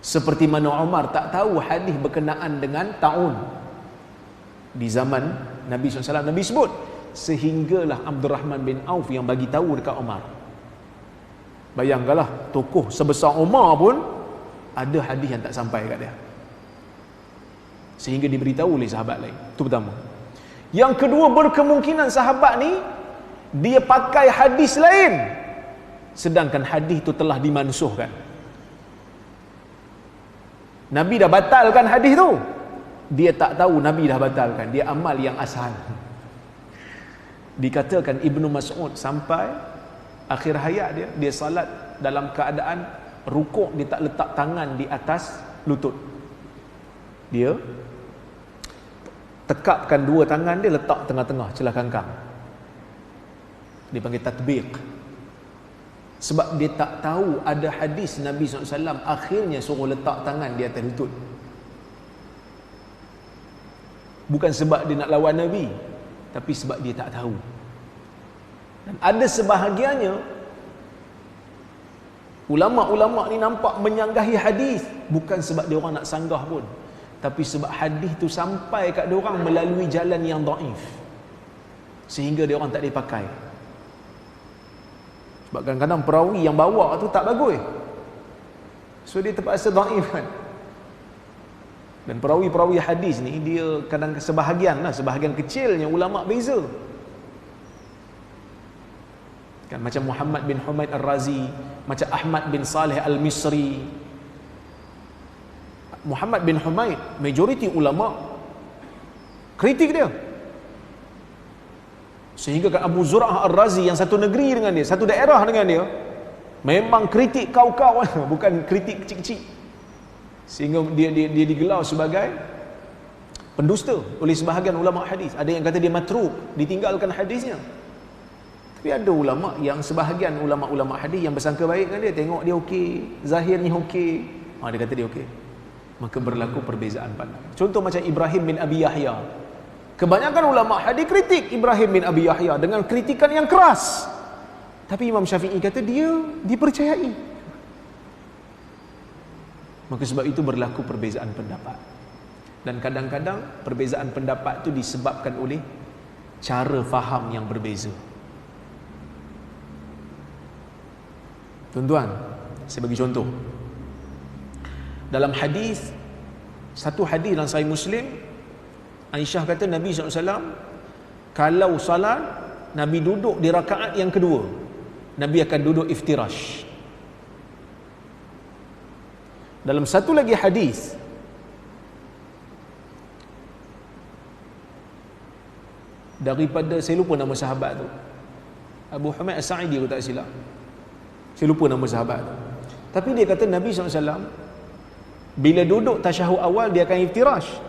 A: Seperti mana Umar tak tahu hadis berkenaan dengan taun di zaman Nabi SAW. Nabi sebut, sehinggalah Abdurrahman bin Auf yang bagi tahu dekat Umar. Bayangkanlah, tokoh sebesar Umar pun ada hadis yang tak sampai kat dia, sehingga diberitahu oleh sahabat lain. Itu pertama. Yang kedua, berkemungkinan sahabat ni dia pakai hadis lain, sedangkan hadis itu telah dimansuhkan. Nabi dah batalkan hadis tu, dia tak tahu Nabi dah batalkan, dia amal yang asal. Dikatakan Ibnu Mas'ud sampai akhir hayat dia salat dalam keadaan rukuk, dia tak letak tangan di atas lutut, dia tekapkan dua tangan dia, letak tengah-tengah celah kangkang. Dipanggil tatbiq. Sebab dia tak tahu ada hadis Nabi SAW akhirnya suruh letak tangan di atas lutut. Bukan sebab dia nak lawan Nabi, tapi sebab dia tak tahu. Dan ada sebahagiannya ulama-ulama ni nampak menyanggahi hadis, bukan sebab dia orang nak sanggah pun, tapi sebab hadis tu sampai kat dia orang melalui jalan yang dhaif, sehingga dia orang tak dipakai. Sebab kadang-kadang perawi yang bawa tu tak bagus, so dia terpaksa dhaif kan. Dan perawi-perawi hadis ni dia kadang sebahagian kecilnya ulama beza kan, macam Muhammad bin Humaid Ar-Razi, macam Ahmad bin Saleh Al-Misri. Muhammad bin Humaid, majoriti ulama kritik dia, sehingga kan Abu Zur'ah Ar-Razi yang satu negeri dengan dia, satu daerah dengan dia, memang kritik kau-kau, bukan kritik kecil-kecil, sehingga dia digelar sebagai pendusta oleh sebahagian ulama hadis. Ada yang kata dia matruk, ditinggalkan hadisnya. Tapi ada ulama yang sebahagian ulama-ulama hadis yang bersangka baik dengan dia, tengok dia okey, zahirnya okey, dia kata dia okey, maka berlaku perbezaan pandang. Contoh macam Ibrahim bin Abi Yahya, kebanyakan ulama hadis kritik Ibrahim bin Abi Yahya dengan kritikan yang keras, tapi Imam Syafi'i kata dia dipercayai. Maka sebab itu berlaku perbezaan pendapat. Dan kadang-kadang perbezaan pendapat itu disebabkan oleh cara faham yang berbeza. Tuan-tuan, saya bagi contoh. Dalam hadis, satu hadis dalam Sahih Muslim, Aisyah kata Nabi SAW kalau salat, Nabi duduk di rakaat yang kedua, Nabi akan duduk iftirash. Dalam satu lagi hadis, daripada, saya lupa nama sahabat tu, Abu Humaid As-Sa'idi aku tak silap, saya lupa nama sahabat tu, tapi dia kata Nabi SAW bila duduk tasyahud awal dia akan iftirash,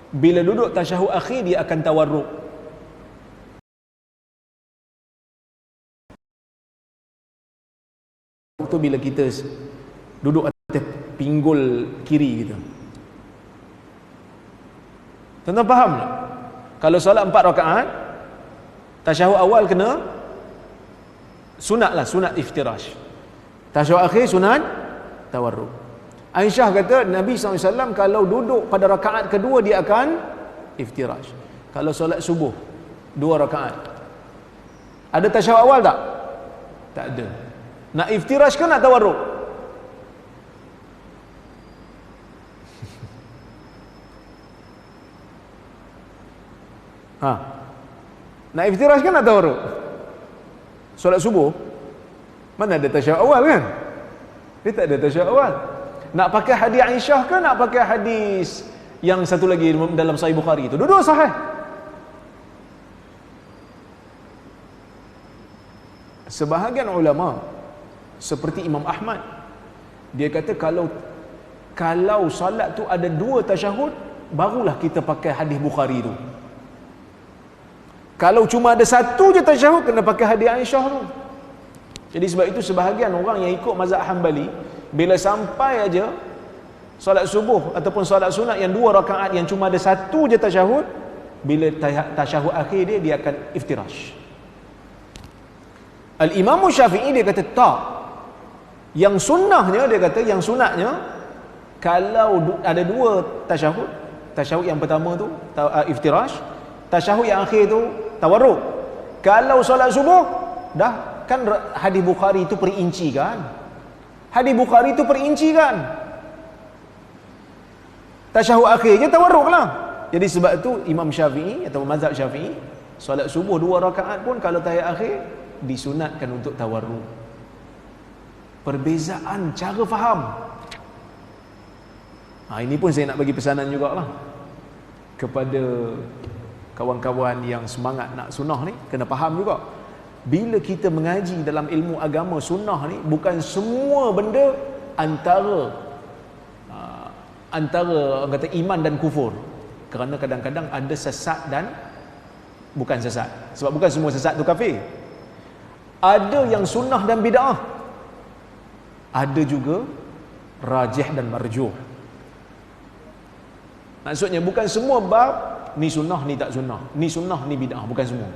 A: bila duduk tasyahud akhir dia akan tawarruk. Itu bila kita duduk atas pinggul kiri kita. Tuan-tuan faham tak? Kalau solat 4 rakaat, tasyahud awal kena sunat lah, sunat iftirash. Tasyahud akhir sunat tawarruk. Aisyah kata Nabi SAW kalau duduk pada rakaat kedua dia akan iftirash. Kalau solat subuh 2 rakaat, ada tasyahud awal tak? Tak ada. Nak iftirash ke nak tawarruk? Nak iftirash kan nak tawarruk? Solat subuh mana ada tasyahud awal kan? Dia tak ada tasyahud awal. Nak pakai hadis Aisyah ke nak pakai hadis yang satu lagi dalam Sahih Bukhari itu? Dua-dua sahih. Sebahagian ulama seperti Imam Ahmad, dia kata kalau salat tu ada 2 tasyahud, barulah kita pakai hadis Bukhari tu. Kalau cuma ada 1 je tasyahud, kena pakai hadis Aisyah tu. Jadi sebab itu sebahagian orang yang ikut mazhab Hanbali, bila sampai aja solat subuh ataupun solat sunat yang 2 rakaat yang cuma ada 1 je tasyahud, bila tasyahud akhir dia akan iftirash. Al-Imam Syafi'i dia kata tak. Yang sunnahnya, dia kata yang sunatnya, kalau ada dua tasyahud, tasyahud yang pertama tu iftirash, tasyahud yang akhir tu tawarruk. Kalau solat subuh, dah kan hadis Bukhari itu perinci kan? Hadis Bukhari itu perinci kan? Tasyahud akhir je tawarruk lah. Jadi sebab tu Imam Syafi'i atau mazhab Syafi'i, solat subuh 2 rakaat pun kalau tahiyat akhir disunatkan untuk tawarruk. Perbezaan cara faham. Ini pun saya nak bagi pesanan jugalah kepada kawan-kawan yang semangat nak sunnah ni, kena faham juga. Bila kita mengaji dalam ilmu agama sunnah ni, bukan semua benda antara orang kata iman dan kufur. Kerana kadang-kadang ada sesat dan bukan sesat. Sebab bukan semua sesat tu kafir. Ada yang sunnah dan bid'ah. Ada juga rajih dan marjuh. Maksudnya bukan semua bab ni sunnah ni tak sunnah, ni sunnah ni bid'ah, bukan semua.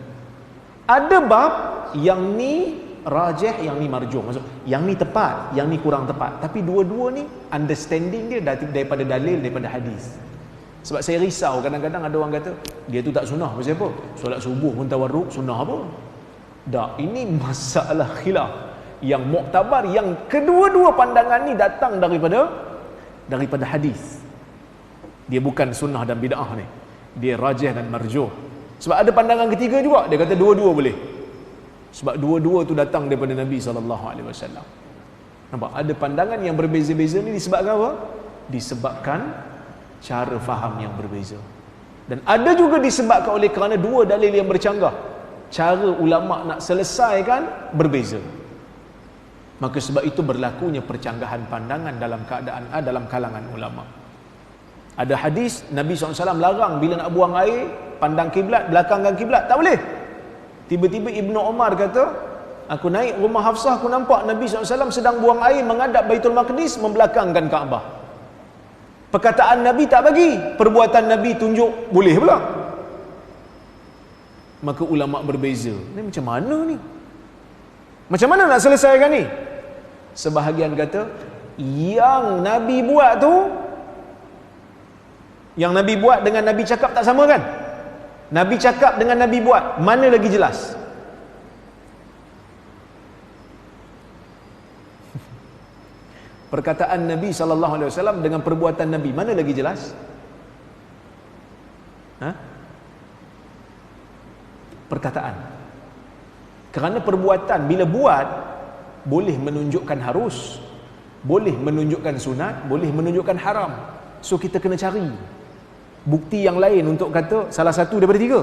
A: Ada bab yang ni rajih, yang ni marjuh. Maksud yang ni tepat, yang ni kurang tepat. Tapi dua-dua ni understanding dia daripada dalil, daripada hadis. Sebab saya risau kadang-kadang ada orang kata dia tu tak sunnah. Pasal apa? Solat subuh pun tawarruk, sunnah apa? Tak, ini masalah khilaf yang muktabar, yang kedua-dua pandangan ni datang daripada hadis. Dia bukan sunnah dan bid'ah ni, dia rajih dan marjuh. Sebab ada pandangan ketiga juga, dia kata dua-dua boleh. Sebab dua-dua tu datang daripada Nabi SAW. Nampak? Ada pandangan yang berbeza-beza ni disebabkan apa? Disebabkan cara faham yang berbeza. Dan ada juga disebabkan oleh kerana dua dalil yang bercanggah. Cara ulama' nak selesaikan berbeza. Maka sebab itu berlakunya percanggahan pandangan dalam keadaan dalam kalangan ulama'. Ada hadis Nabi SAW larang bila nak buang air pandang kiblat, belakangkan kiblat, tak boleh. Tiba-tiba Ibnu Umar kata, aku naik rumah Hafsah, aku nampak Nabi SAW sedang buang air menghadap Baitul Maqdis, membelakangkan Kaabah. Perkataan Nabi tak bagi, perbuatan Nabi tunjuk boleh pula. Maka ulama' berbeza. Ni macam mana ni? Macam mana nak selesaikan ni? Sebahagian kata yang Nabi buat tu, yang Nabi buat dengan Nabi cakap tak sama kan? Nabi cakap dengan Nabi buat, mana lagi jelas? Perkataan Nabi SAW dengan perbuatan Nabi, mana lagi jelas? Perkataan. Kerana perbuatan bila buat boleh menunjukkan harus, boleh menunjukkan sunat, boleh menunjukkan haram. So kita kena cari bukti yang lain untuk kata salah satu daripada tiga.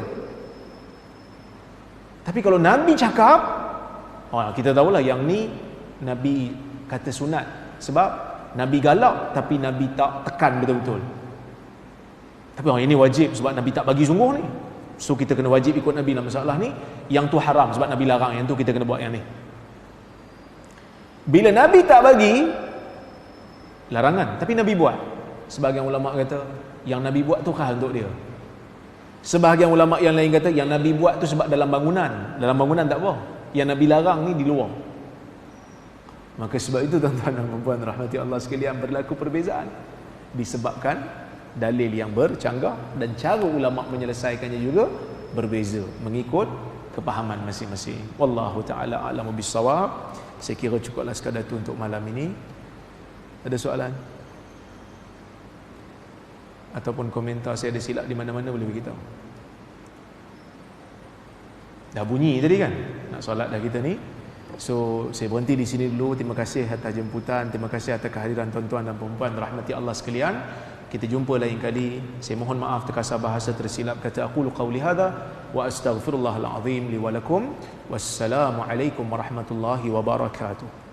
A: Tapi kalau Nabi cakap, kita tahulah yang ni Nabi kata sunat. Sebab Nabi galak tapi Nabi tak tekan betul-betul. Tapi ini wajib sebab Nabi tak bagi sungguh ni. So kita kena wajib ikut Nabi dalam masalah ni. Yang tu haram sebab Nabi larang, yang tu kita kena buat yang ni. Bila Nabi tak bagi, larangan, tapi Nabi buat. Sebahagian ulama' kata yang Nabi buat tu khas untuk dia. Sebahagian ulama' yang lain kata yang Nabi buat tu sebab dalam bangunan. Dalam bangunan tak apa. Yang Nabi larang ni di luar. Maka sebab itu tuan-tuan dan puan-puan rahmati Allah sekalian, berlaku perbezaan disebabkan dalil yang bercanggah dan cara ulama' menyelesaikannya juga berbeza mengikut kepahaman masing-masing. Wallahu ta'ala a'lamu bis-shawab. Saya kira cukuplah sekadar itu untuk malam ini. Ada soalan? Ataupun komentar saya ada silap di mana-mana boleh beritahu. Dah bunyi tadi kan? Nak solat dah kita ni. So saya berhenti di sini dulu. Terima kasih atas jemputan, terima kasih atas kehadiran tuan-tuan dan puan-puan rahmati Allah sekalian. Kita jumpa lain kali. Saya mohon maaf terkasar bahasa tersilap. Kata aqulu qawli hadha wa astaghfirullahal azim li wa lakum. Wassalamu alaikum warahmatullahi wabarakatuh.